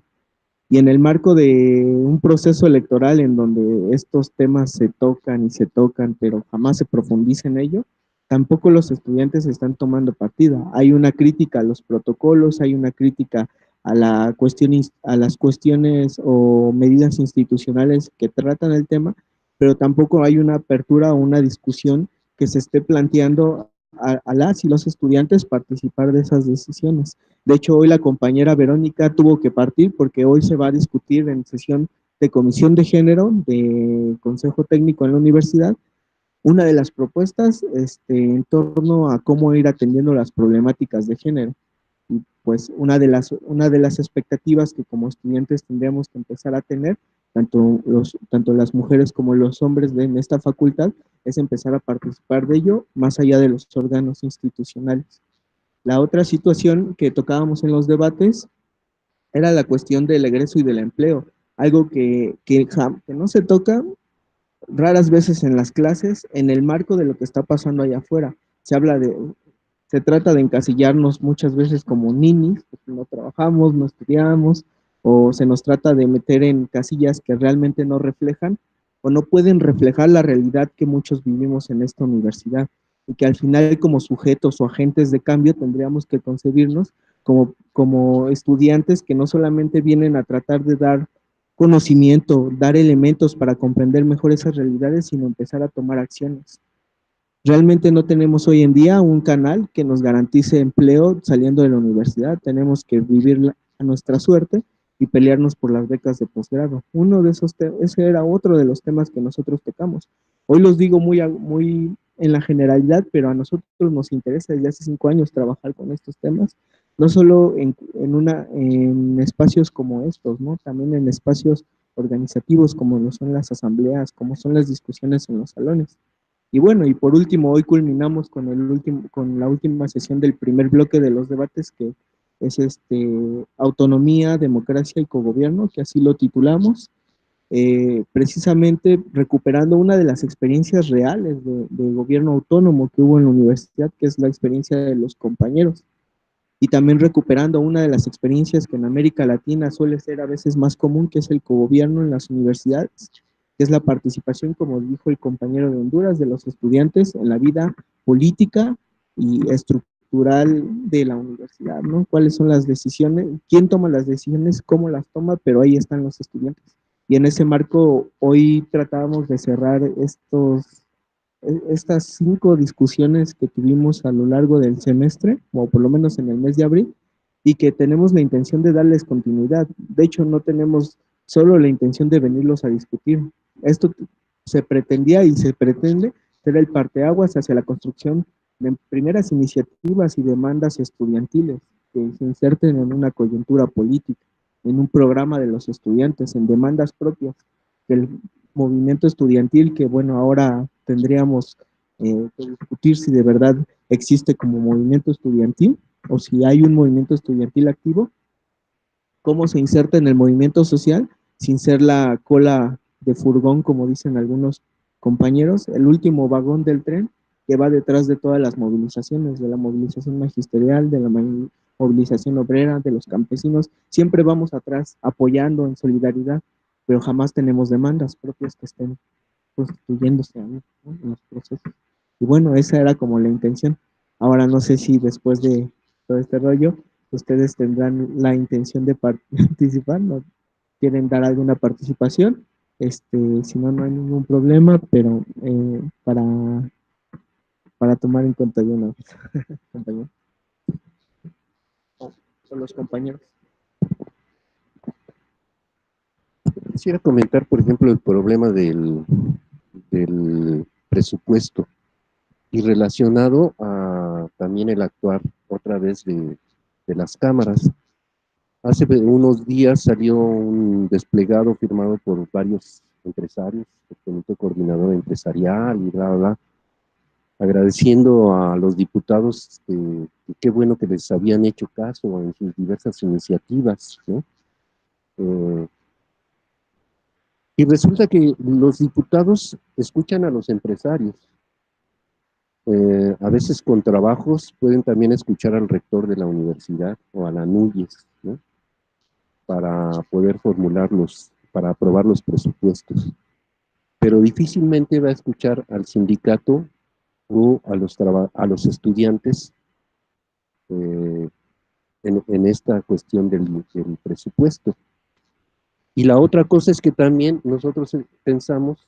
Y en el marco de un proceso electoral en donde estos temas se tocan y se tocan, pero jamás se profundiza en ello, tampoco los estudiantes están tomando partida. Hay una crítica a los protocolos, hay una crítica a la cuestión, a las cuestiones o medidas institucionales que tratan el tema, pero tampoco hay una apertura o una discusión que se esté planteando a las y los estudiantes participar de esas decisiones. De hecho, hoy la compañera Verónica tuvo que partir porque hoy se va a discutir en sesión de comisión de género de Consejo Técnico en la universidad una de las propuestas en torno a cómo ir atendiendo las problemáticas de género. Y pues una de las expectativas que como estudiantes tendríamos que empezar a tener, tanto las mujeres como los hombres en esta facultad, es empezar a participar de ello más allá de los órganos institucionales. La otra situación que tocábamos en los debates era la cuestión del egreso y del empleo, algo que no se toca raras veces en las clases en el marco de lo que está pasando allá afuera. Se trata de encasillarnos muchas veces como ninis, porque no trabajamos, no estudiamos, o se nos trata de meter en casillas que realmente no reflejan o no pueden reflejar la realidad que muchos vivimos en esta universidad y que al final como sujetos o agentes de cambio tendríamos que concebirnos como estudiantes que no solamente vienen a tratar de dar conocimiento, dar elementos para comprender mejor esas realidades, sino empezar a tomar acciones. Realmente no tenemos hoy en día un canal que nos garantice empleo saliendo de la universidad. Tenemos que vivir a nuestra suerte y pelearnos por las becas de posgrado. Ese era otro de los temas que nosotros tocamos. Hoy los digo muy en la generalidad, pero a nosotros nos interesa desde hace 5 años trabajar con estos temas, no solo en espacios como estos, ¿no? También en espacios organizativos como lo son las asambleas, como son las discusiones en los salones. Y bueno, y por último, hoy culminamos con la última sesión del primer bloque de los debates, que es autonomía, democracia y cogobierno, que así lo titulamos, precisamente recuperando una de las experiencias reales de gobierno autónomo que hubo en la universidad, que es la experiencia de los compañeros, y también recuperando una de las experiencias que en América Latina suele ser a veces más común, que es el cogobierno en las universidades, que es la participación, como dijo el compañero de Honduras, de los estudiantes en la vida política y estructural de la universidad, ¿no? ¿Cuáles son las decisiones? ¿Quién toma las decisiones? ¿Cómo las toma? Pero ahí están los estudiantes. Y en ese marco, hoy tratábamos de cerrar estas 5 discusiones que tuvimos a lo largo del semestre, o por lo menos en el mes de abril, y que tenemos la intención de darles continuidad. De hecho, no tenemos solo la intención de venirlos a discutir. Esto se pretendía y se pretende ser el parteaguas hacia la construcción de primeras iniciativas y demandas estudiantiles que se inserten en una coyuntura política, en un programa de los estudiantes, en demandas propias del movimiento estudiantil, que bueno, ahora tendríamos que discutir si de verdad existe como movimiento estudiantil o si hay un movimiento estudiantil activo, cómo se inserta en el movimiento social sin ser la cola de furgón, como dicen algunos compañeros, el último vagón del tren que va detrás de todas las movilizaciones, de la movilización magisterial, de la movilización obrera, de los campesinos, siempre vamos atrás apoyando en solidaridad, pero jamás tenemos demandas propias que estén constituyéndose, ¿no?, en los procesos. Y bueno, esa era como la intención. Ahora no sé si después de todo este rollo, ustedes tendrán la intención de participar, ¿no? ¿Quieren dar alguna participación? Si no, no hay ningún problema, pero para tomar en cuenta yo una vez. Compañero. Son los compañeros. Quisiera comentar, por ejemplo, el problema del presupuesto y relacionado a también el actuar otra vez de las cámaras. Hace unos días salió un desplegado firmado por varios empresarios, el Comité Coordinador Empresarial y bla, bla, bla, agradeciendo a los diputados que qué bueno que les habían hecho caso en sus diversas iniciativas, ¿no? Y resulta que los diputados escuchan a los empresarios. A veces con trabajos pueden también escuchar al rector de la universidad o a la NUYES, ¿no? para poder formularlos, para aprobar los presupuestos. Pero difícilmente va a escuchar al sindicato o a los estudiantes en esta cuestión del presupuesto. Y la otra cosa es que también nosotros pensamos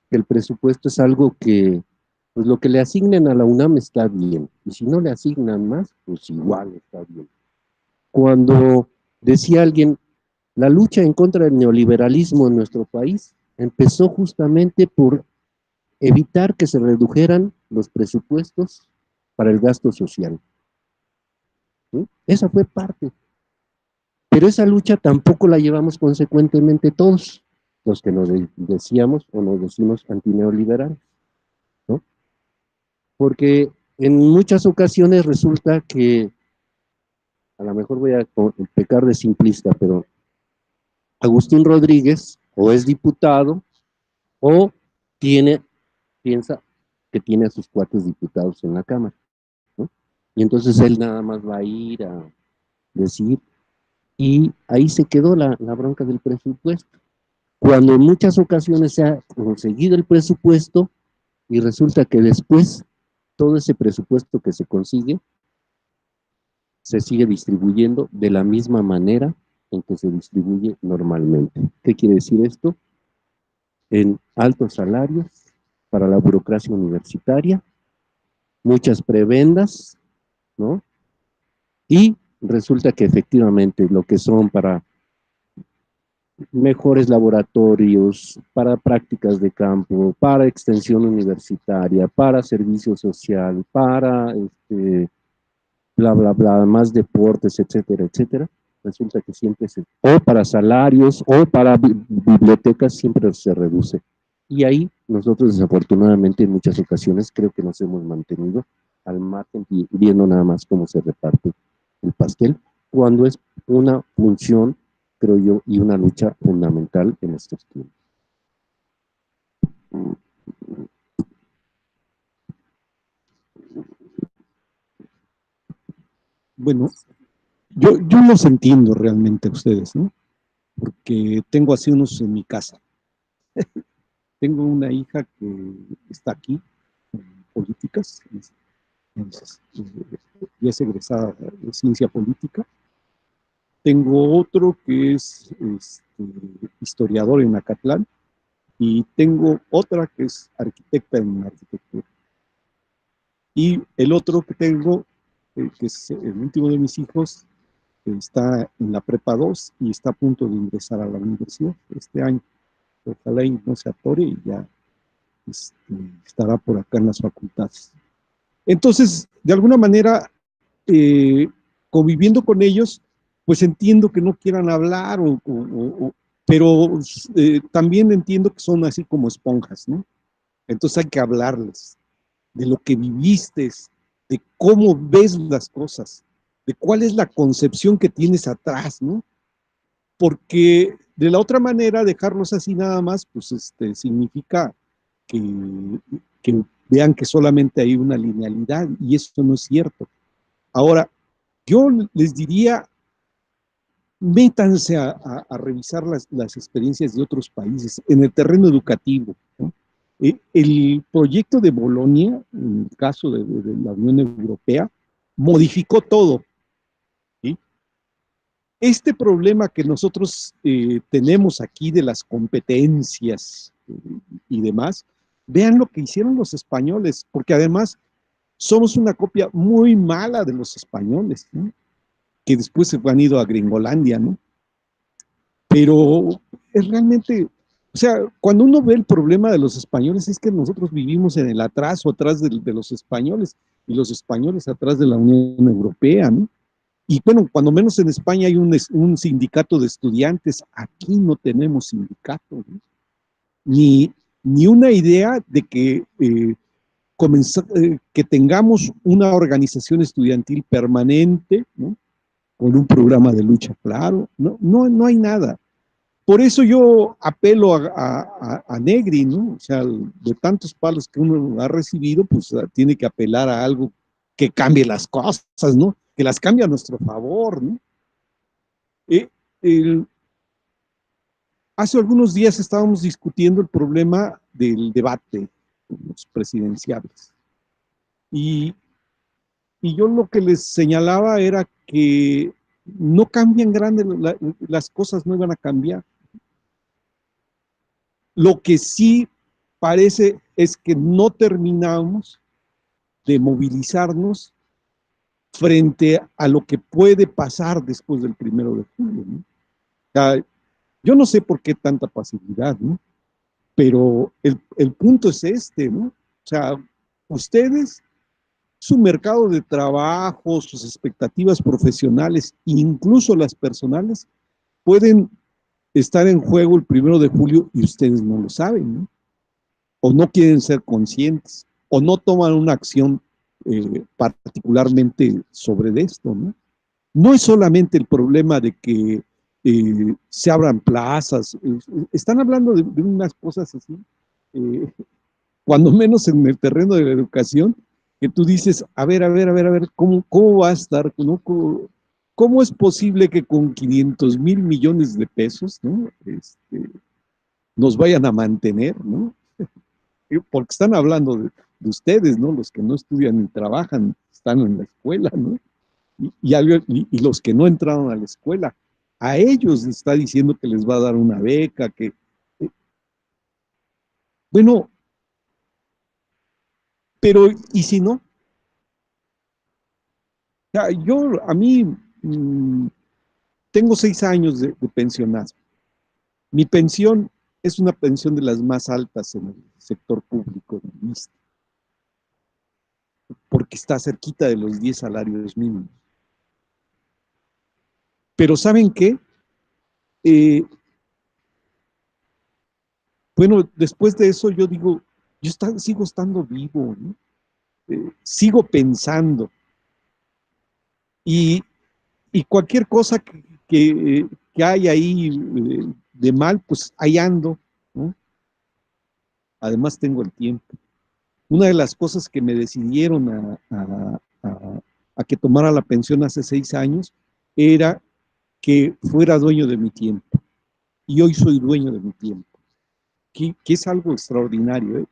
que el presupuesto es algo que, pues lo que le asignen a la UNAM está bien, y si no le asignan más, pues igual está bien. Cuando decía alguien, la lucha en contra del neoliberalismo en nuestro país empezó justamente por evitar que se redujeran los presupuestos para el gasto social. ¿Sí? Esa fue parte. Pero esa lucha tampoco la llevamos consecuentemente todos los que nos decíamos o nos decimos antineoliberales, ¿no? Porque en muchas ocasiones resulta que, a lo mejor voy a pecar de simplista, pero Agustín Rodríguez o es diputado o piensa que tiene a sus cuates diputados en la Cámara, ¿no? Y entonces él nada más va a ir a decir, y ahí se quedó la bronca del presupuesto. Cuando en muchas ocasiones se ha conseguido el presupuesto y resulta que después todo ese presupuesto que se consigue se sigue distribuyendo de la misma manera en que se distribuye normalmente. ¿Qué quiere decir esto? En altos salarios para la burocracia universitaria, muchas prebendas, ¿no? Y resulta que efectivamente lo que son para mejores laboratorios, para prácticas de campo, para extensión universitaria, para servicio social, para bla, bla, bla, más deportes, etcétera, etcétera. Resulta que siempre o para salarios o para bibliotecas siempre se reduce. Y ahí nosotros desafortunadamente en muchas ocasiones creo que nos hemos mantenido al margen y viendo nada más cómo se reparte el pastel, cuando es una función, creo yo, y una lucha fundamental en estos tiempos. Bueno, yo los entiendo realmente a ustedes, ¿no? Porque tengo así unos en mi casa. Tengo una hija que está aquí en políticas, y es egresada de ciencia política. Tengo otro que es historiador en Acatlán y tengo otra que es arquitecta en arquitectura. Y el otro que tengo, que es el último de mis hijos, está en la prepa 2 y está a punto de ingresar a la universidad este año. Ojalá y no se atore y ya estará por acá en las facultades. Entonces, de alguna manera, conviviendo con ellos, pues entiendo que no quieran hablar, pero también entiendo que son así como esponjas, ¿no? Entonces hay que hablarles de lo que viviste, de cómo ves las cosas, de cuál es la concepción que tienes atrás, ¿no? Porque de la otra manera, dejarlos así nada más, pues significa que vean que solamente hay una linealidad, y eso no es cierto. Ahora, yo les diría, métanse a revisar las experiencias de otros países en el terreno educativo, ¿no? El proyecto de Bolonia, en el caso de la Unión Europea, modificó todo, ¿sí? Este problema que nosotros tenemos aquí de las competencias y demás, vean lo que hicieron los españoles, porque además somos una copia muy mala de los españoles, ¿no? Que después se han ido a Gringolandia, ¿no? Pero es realmente, o sea, cuando uno ve el problema de los españoles, es que nosotros vivimos en el atraso atrás de los españoles, y los españoles atrás de la Unión Europea, ¿no? Y bueno, cuando menos en España hay un sindicato de estudiantes, aquí no tenemos sindicato, ¿no? Ni una idea de que, que tengamos una organización estudiantil permanente, ¿no? Con un programa de lucha claro, no hay nada. Por eso yo apelo a Negri, ¿no? O sea, de tantos palos que uno ha recibido, pues tiene que apelar a algo que cambie las cosas, ¿no? Que las cambie a nuestro favor, ¿no? hace algunos días estábamos discutiendo el problema del debate con los presidenciales. Y yo lo que les señalaba era que no cambian grandes, las cosas no iban a cambiar. Lo que sí parece es que no terminamos de movilizarnos frente a lo que puede pasar después del 1 de julio, ¿no? O sea, yo no sé por qué tanta pasividad, ¿no? Pero el punto es este, ¿no? O sea, ustedes, su mercado de trabajo, sus expectativas profesionales, incluso las personales, pueden estar en juego el 1 de julio y ustedes no lo saben, ¿no? O no quieren ser conscientes, o no toman una acción particularmente sobre esto, ¿no? No es solamente el problema de que se abran plazas, están hablando de unas cosas así, cuando menos en el terreno de la educación, que tú dices, a ver, ¿cómo va a estar? ¿No? ¿Cómo es posible que con 500,000 millones de pesos, ¿no? Nos vayan a mantener, ¿no? Porque están hablando de ustedes, ¿no? Los que no estudian ni trabajan, están en la escuela, ¿no? Y los que no entraron a la escuela, a ellos está diciendo que les va a dar una beca, que... bueno, pero ¿y si no? O sea, a mí, tengo 6 años de pensionazgo. Mi pensión es una pensión de las más altas en el sector público del ISSSTE, porque está cerquita de los 10 salarios mínimos. Pero ¿saben qué? Bueno, después de eso yo digo, sigo estando vivo, ¿no? Sigo pensando. Y cualquier cosa que hay ahí de mal, pues ahí ando, ¿no? Además tengo el tiempo. Una de las cosas que me decidieron a que tomara la pensión hace 6 años era que fuera dueño de mi tiempo. Y hoy soy dueño de mi tiempo, que es algo extraordinario, ¿eh?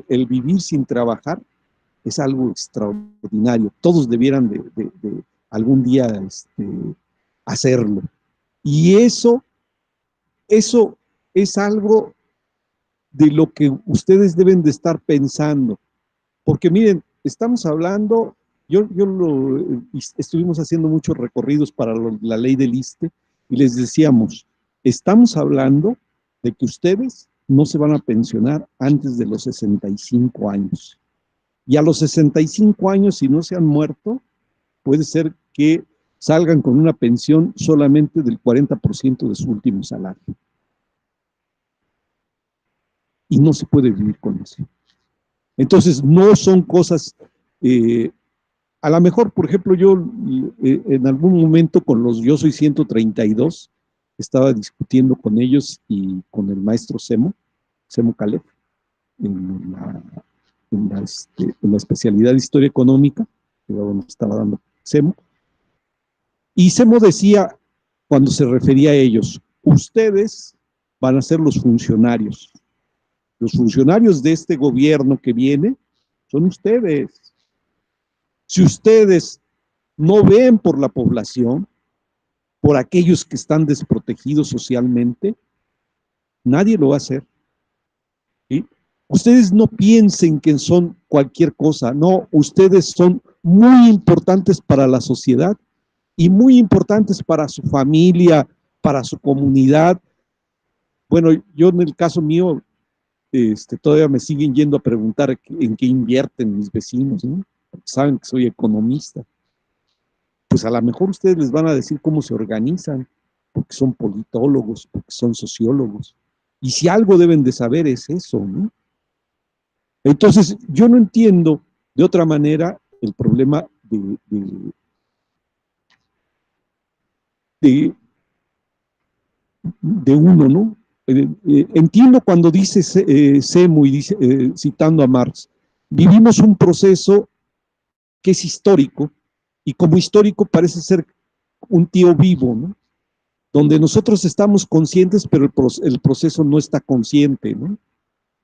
El vivir sin trabajar es algo extraordinario. Todos debieran de algún día hacerlo. Y eso es algo de lo que ustedes deben de estar pensando. Porque miren, estamos hablando, estuvimos haciendo muchos recorridos para la ley del ISSSTE y les decíamos, estamos hablando de que ustedes no se van a pensionar antes de los 65 años. Y a los 65 años, si no se han muerto, puede ser que salgan con una pensión solamente del 40% de su último salario. Y no se puede vivir con eso. Entonces, no son cosas, a lo mejor, por ejemplo, yo en algún momento yo soy 132, estaba discutiendo con ellos y con el maestro Semo Calef, en la especialidad de Historia Económica, que era donde estaba dando Semo, y Semo decía, cuando se refería a ellos, ustedes van a ser los funcionarios de este gobierno que viene, son ustedes. Si ustedes no ven por la población, por aquellos que están desprotegidos socialmente, nadie lo va a hacer. ¿Sí? Ustedes no piensen que son cualquier cosa, no, ustedes son muy importantes para la sociedad y muy importantes para su familia, para su comunidad. Bueno, yo en el caso mío, todavía me siguen yendo a preguntar en qué invierten mis vecinos, ¿no? Porque saben que soy economista. Pues a lo mejor ustedes les van a decir cómo se organizan, porque son politólogos, porque son sociólogos. Y si algo deben de saber es eso, ¿no? Entonces, yo no entiendo de otra manera el problema de uno, ¿no? Entiendo cuando dice Semo y dice, citando a Marx, vivimos un proceso que es histórico y como histórico parece ser un tío vivo, ¿no? donde nosotros estamos conscientes, pero el proceso no está consciente, ¿no?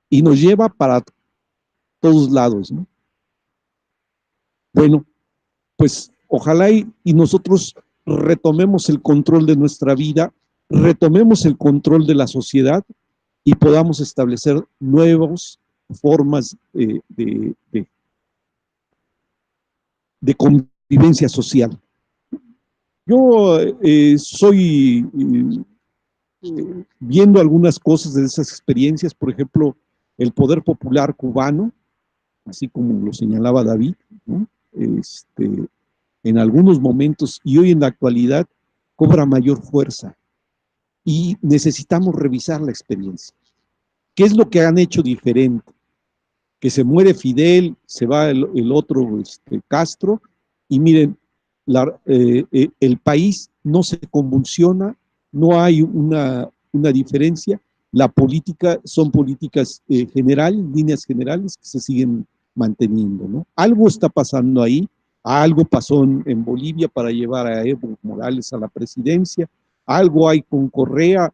Y nos lleva para todos lados, ¿no? Bueno, pues ojalá y nosotros retomemos el control de nuestra vida, retomemos el control de la sociedad y podamos establecer nuevas formas de convivencia social. Yo soy viendo algunas cosas de esas experiencias, por ejemplo, el poder popular cubano, así como lo señalaba David, ¿no? En algunos momentos y hoy en la actualidad cobra mayor fuerza y necesitamos revisar la experiencia. ¿Qué es lo que han hecho diferente? Que se muere Fidel, se va el otro Castro, y miren, el país no se convulsiona, no hay una diferencia, la política son políticas líneas generales que se siguen manteniendo, ¿no? Algo está pasando ahí, algo pasó en Bolivia para llevar a Evo Morales a la presidencia, algo hay con Correa,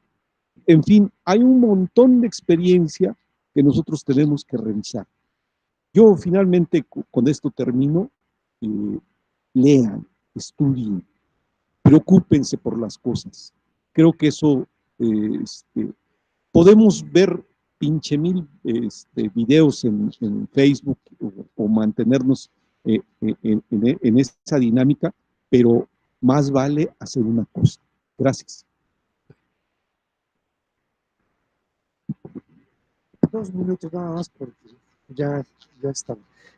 en fin, hay un montón de experiencia que nosotros tenemos que revisar. Yo finalmente con esto termino, lean, estudien, preocúpense por las cosas. Creo que eso, podemos ver pinche mil videos en Facebook o mantenernos en esa dinámica, pero más vale hacer una cosa. Gracias. 2 minutos nada más porque ya está.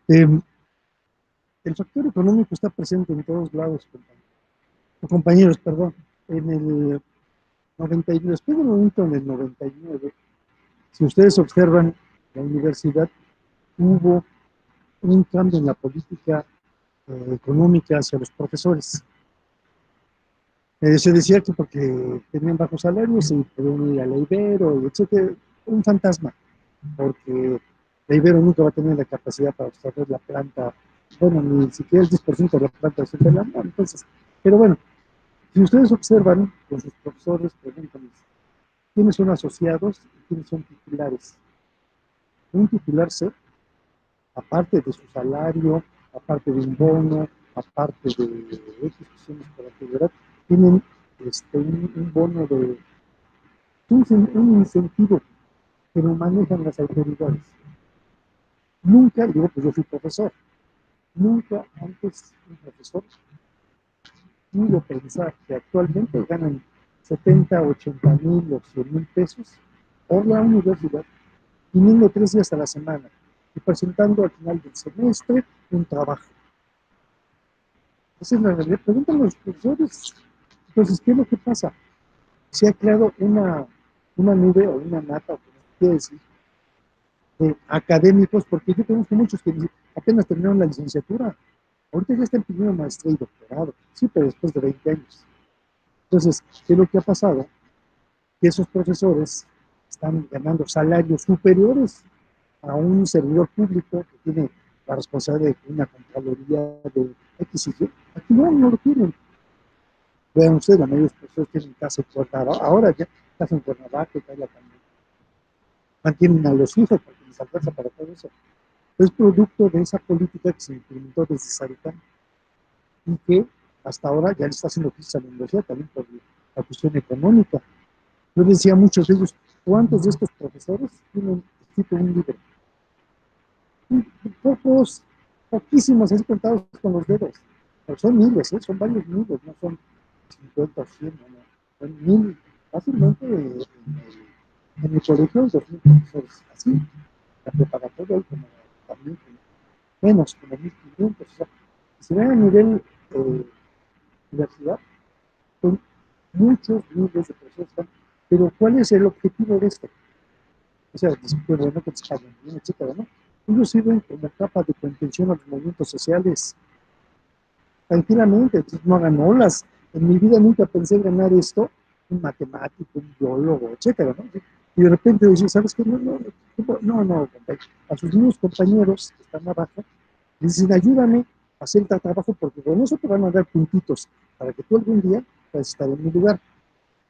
El factor económico está presente en todos lados, compañeros, perdón. En el 99, después del momento en el 99, si ustedes observan, la universidad hubo un cambio en la política económica hacia los profesores. Se decía que porque tenían bajos salarios se podían ir a la Ibero, etcétera, un fantasma, porque la Ibero nunca va a tener la capacidad para absorber la planta, bueno, ni siquiera el 10% de la planta de Central. Entonces, pero bueno, si ustedes observan con sus profesores, pregúntenles, ¿quiénes son asociados y quiénes son titulares? Un titular C, aparte de su salario, aparte de un bono, aparte de X cuestiones por antigüedad, tienen un bono de un incentivo que lo manejan las autoridades. Nunca, digo, pues yo fui profesor, nunca antes un profesor pudo pensar que actualmente ganan 70, 80 mil o 100 mil pesos por la universidad, viniendo 3 días a la semana y presentando al final del semestre un trabajo. Esa es la realidad. Pregúntale a los profesores. Entonces, ¿qué es lo que pasa? Se ha creado una nube o una nata, como quiere decir, de académicos, porque yo conozco muchos que apenas terminaron la licenciatura. Ahorita ya están pidiendo maestría y doctorado, sí, pero después de 20 años. Entonces, ¿qué es lo que ha pasado? Que esos profesores están ganando salarios superiores a un servidor público que tiene la responsabilidad de una contraloría de X y Y. Aquí no lo tienen. Vean ustedes, la mayoría de los profesores tienen casa en Cuernavaca, ahora ya casa en Cuernavaca y tal, también. Mantienen a los hijos porque les alcanza para todo eso. Es producto de esa política que se implementó desde Saritán y que hasta ahora ya le está haciendo crisis a la universidad también por la cuestión económica. Yo decía a muchos de ellos, ¿cuántos de estos profesores tienen escrito un libro? Poquísimos, así contados con los dedos. Pero son miles, son varios miles, no son 50 o 100, no, son 1000. Fácilmente en el colegio hay 2000 profesores, así. La preparatoria hay como también menos, como 1500. O sea, si ven a nivel universidad, son muchos miles de profesores. Pero ¿cuál es el objetivo de esto? O sea, bueno, que te paguen bien, etcétera, ¿no? Ellos sirven como capa de contención a los movimientos sociales. Tranquilamente, entonces no hagan olas. En mi vida nunca pensé ganar esto, un matemático, un biólogo, etcétera, ¿no? Y de repente dicen, ¿sabes qué? No, a sus mismos compañeros que están abajo, les dicen, ayúdame a hacer el trabajo porque con eso te van a dar puntitos para que tú algún día puedas estar en mi lugar.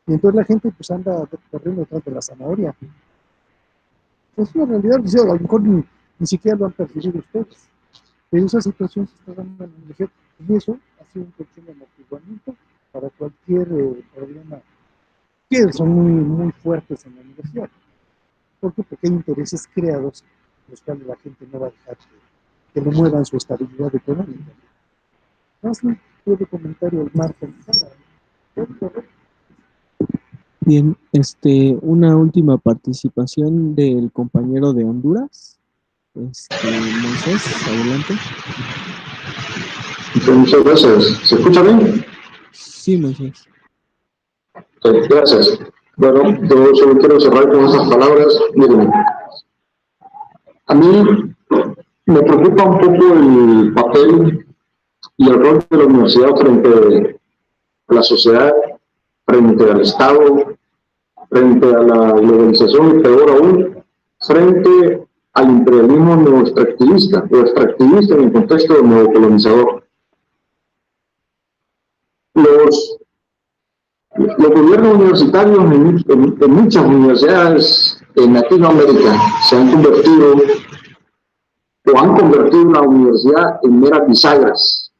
Y entonces la gente pues anda corriendo detrás de la zanahoria. Es una realidad, a lo mejor ni siquiera lo han percibido ustedes. Pero esa situación se está dando en la universidad. Y eso ha sido un colchón de amortiguamiento para cualquier problema que son muy fuertes en la universidad. ¿Por qué? Porque hay intereses creados, los cuales la gente no va a dejar que le muevan su estabilidad económica. Más un breve comentario al margen. Bien, una última participación del compañero de Honduras, Moisés, adelante. Muchas gracias. ¿Se escucha bien? Sí, Moisés. Gracias. Bueno, yo solo quiero cerrar con esas palabras. Miren, a mí me preocupa un poco el papel y el rol de la universidad frente a la sociedad, frente al Estado, frente a la globalización y peor aún, frente al imperialismo neoextractivista o extractivista en el contexto del neocolonizador. Los gobiernos universitarios en muchas universidades en Latinoamérica se han convertido o han convertido la universidad en meras bisagras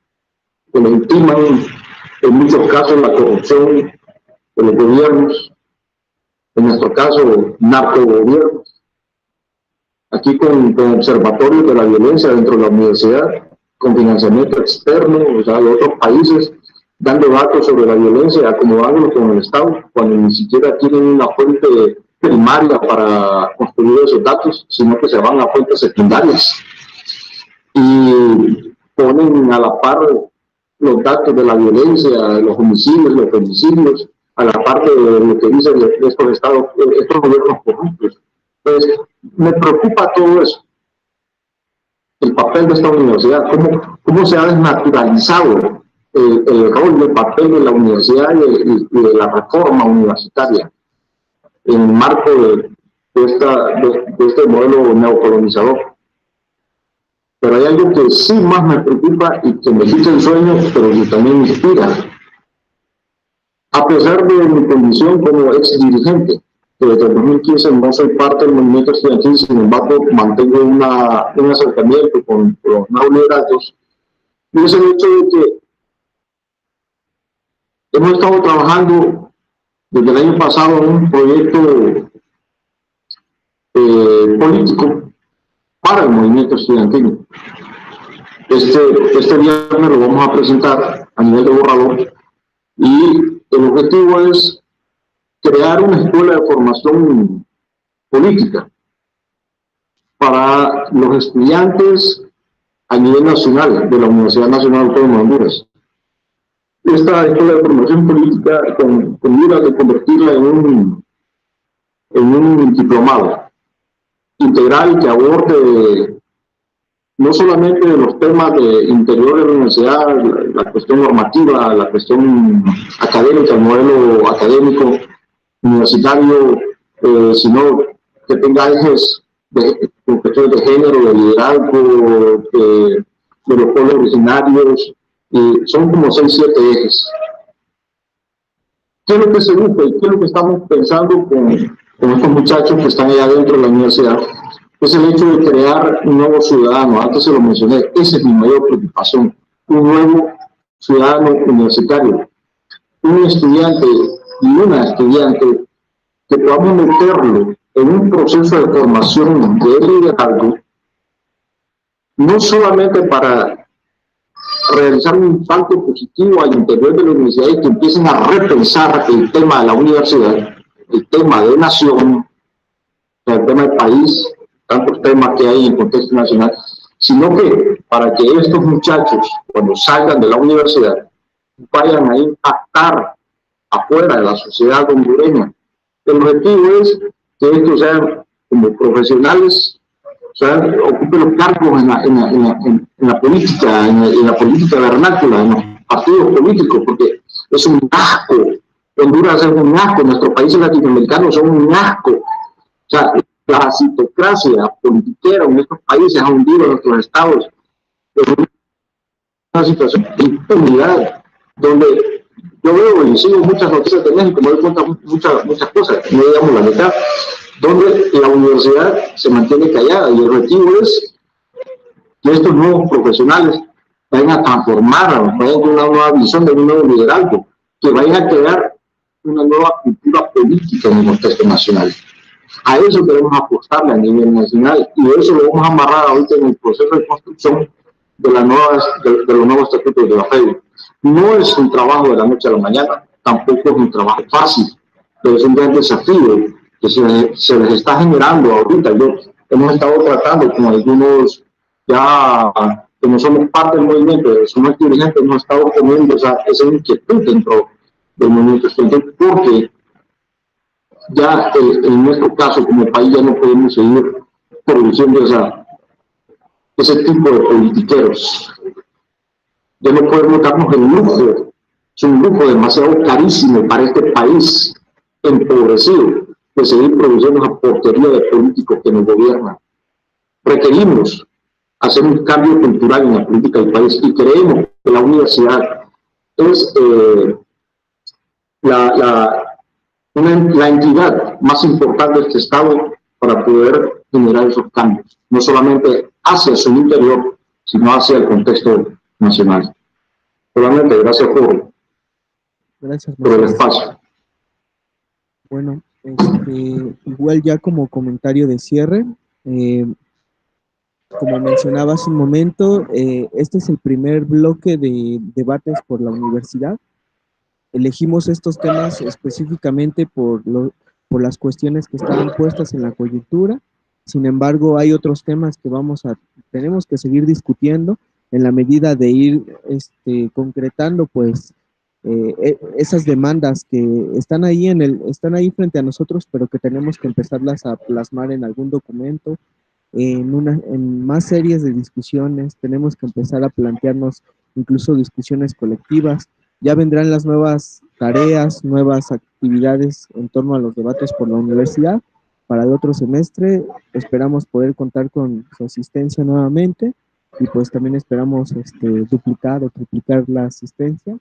que legitiman en muchos casos la corrupción de los gobiernos, en nuestro caso narcogobiernos. Aquí con observatorios de la violencia dentro de la universidad, con financiamiento externo, o sea, de otros países, dando datos sobre la violencia, acomodándolo con el Estado, cuando ni siquiera tienen una fuente primaria para construir esos datos, sino que se van a fuentes secundarias y ponen a la par los datos de la violencia, los homicidios, los femicidios, a la par de lo que dicen estos estados, estos gobiernos corruptos. Entonces, me preocupa todo eso, el papel de esta universidad, cómo se ha desnaturalizado el rol y el papel de la universidad y de la reforma universitaria en el marco de este modelo neocolonizador. Pero hay algo que sí más me preocupa y que me quita el sueño, pero que también me inspira. A pesar de mi condición como ex dirigente, que desde el 2015 no soy parte del movimiento estudiantil, sin embargo mantengo un acercamiento con los neoliberales, y es el hecho de que hemos estado trabajando desde el año pasado en un proyecto político para el movimiento estudiantil. Este viernes lo vamos a presentar a nivel de borrador y el objetivo es crear una escuela de formación política para los estudiantes a nivel nacional de la Universidad Nacional Autónoma de Honduras. Esta escuela de formación política con miras de convertirla en un diplomado integral que aborde no solamente los temas de interior de la universidad, la cuestión normativa, la cuestión académica, el modelo académico universitario, sino que tenga ejes con cuestiones de género, de liderazgo, de los pueblos originarios, son como 6 o 7 ejes. ¿Qué es lo que se busca y qué es lo que estamos pensando con estos muchachos que están allá dentro de la universidad? Es el hecho de crear un nuevo ciudadano. Antes se lo mencioné, esa es mi mayor preocupación, un nuevo ciudadano universitario, un estudiante y una estudiante que podamos meterlo en un proceso de formación de liderazgo, no solamente para realizar un impacto positivo al interior de la universidad y que empiecen a repensar el tema de la universidad, el tema de nación, el tema del país, tantos temas que hay en el contexto nacional, sino que para que estos muchachos, cuando salgan de la universidad, vayan a impactar afuera de la sociedad hondureña. El objetivo es que estos sean como profesionales, o sea, ocupen los cargos en la política, en la política vernácula, en los partidos políticos, porque es un asco. Honduras es un asco, nuestros países latinoamericanos son un asco. O sea, la asitocracia politiquera en estos países ha hundido a nuestros estados en una situación de impunidad, donde Yo veo y sigo muchas noticias de México, me doy cuenta de muchas cosas, no digamos la mitad, donde la universidad se mantiene callada y el objetivo es que estos nuevos profesionales vayan a transformar, vayan con una nueva visión de un nuevo liderazgo, que vayan a crear una nueva cultura política en el contexto nacional. A eso queremos apostarle a nivel nacional y eso lo vamos a amarrar ahorita en el proceso de construcción de los nuevos estatutos de la FEU. No es un trabajo de la noche a la mañana, tampoco es un trabajo fácil, pero es un gran desafío que se les está generando ahorita. Hemos estado tratando con algunos ya que no somos parte del movimiento, somos dirigentes, hemos estado poniendo esa inquietud dentro del movimiento estudiantil, porque ya en nuestro caso como país ya no podemos seguir produciendo ese tipo de politiqueros. Ya no podemos darnos el lujo, es un lujo demasiado carísimo para este país empobrecido de seguir produciendo esa porquería de políticos que nos gobiernan. Requerimos hacer un cambio cultural en la política del país y creemos que la universidad es la entidad más importante de este Estado para poder generar esos cambios, no solamente hacia su interior, sino hacia el contexto nacional. Solamente gracias por el espacio. Bueno, igual ya como comentario de cierre, como mencionaba hace un momento, este es el primer bloque de debates por la universidad. Elegimos estos temas específicamente por las cuestiones que estaban puestas en la coyuntura. Sin embargo, hay otros temas que tenemos que seguir discutiendo en la medida de ir concretando pues esas demandas que están ahí frente a nosotros, pero que tenemos que empezarlas a plasmar en algún documento, en más series de discusiones. Tenemos que empezar a plantearnos incluso discusiones colectivas. Ya vendrán las nuevas tareas, nuevas actividades en torno a los debates por la universidad. Para el otro semestre esperamos poder contar con su asistencia nuevamente y pues también esperamos duplicar o triplicar la asistencia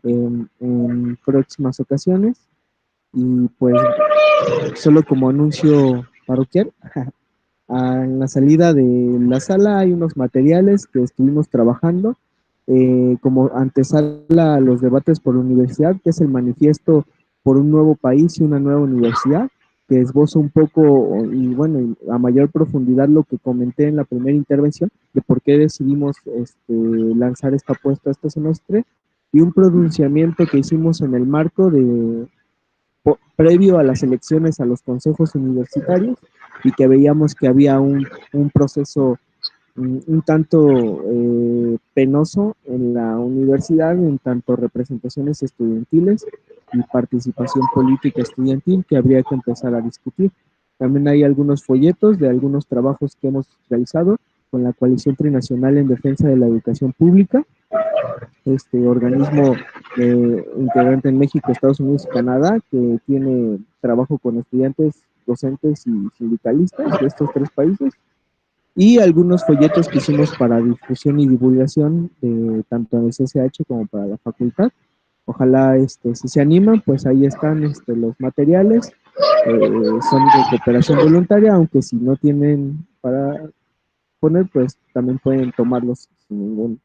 en próximas ocasiones. Y pues solo como anuncio parroquial, en la salida de la sala hay unos materiales que estuvimos trabajando como antesala a los debates por la universidad, que es el manifiesto por un nuevo país y una nueva universidad, que esboza un poco y bueno, a mayor profundidad lo que comenté en la primera intervención, de por qué decidimos lanzar esta apuesta este semestre, y un pronunciamiento que hicimos en el marco previo a las elecciones a los consejos universitarios, y que veíamos que había un proceso un tanto penoso en la universidad, en tanto representaciones estudiantiles y participación política estudiantil que habría que empezar a discutir. También hay algunos folletos de algunos trabajos que hemos realizado con la Coalición Trinacional en Defensa de la Educación Pública, organismo integrante en México, Estados Unidos y Canadá, que tiene trabajo con estudiantes, docentes y sindicalistas de estos tres países, y algunos folletos que hicimos para difusión y divulgación tanto en el CCH como para la facultad. Ojalá si se animan, pues ahí están los materiales, son de cooperación voluntaria, aunque si no tienen para poner, pues también pueden tomarlos sin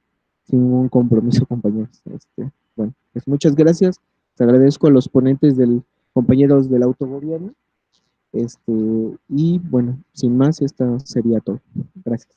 ningún compromiso, compañeros. Bueno, pues muchas gracias. Les agradezco a los ponentes compañeros del autogobierno. Y bueno, sin más, esto sería todo. Gracias.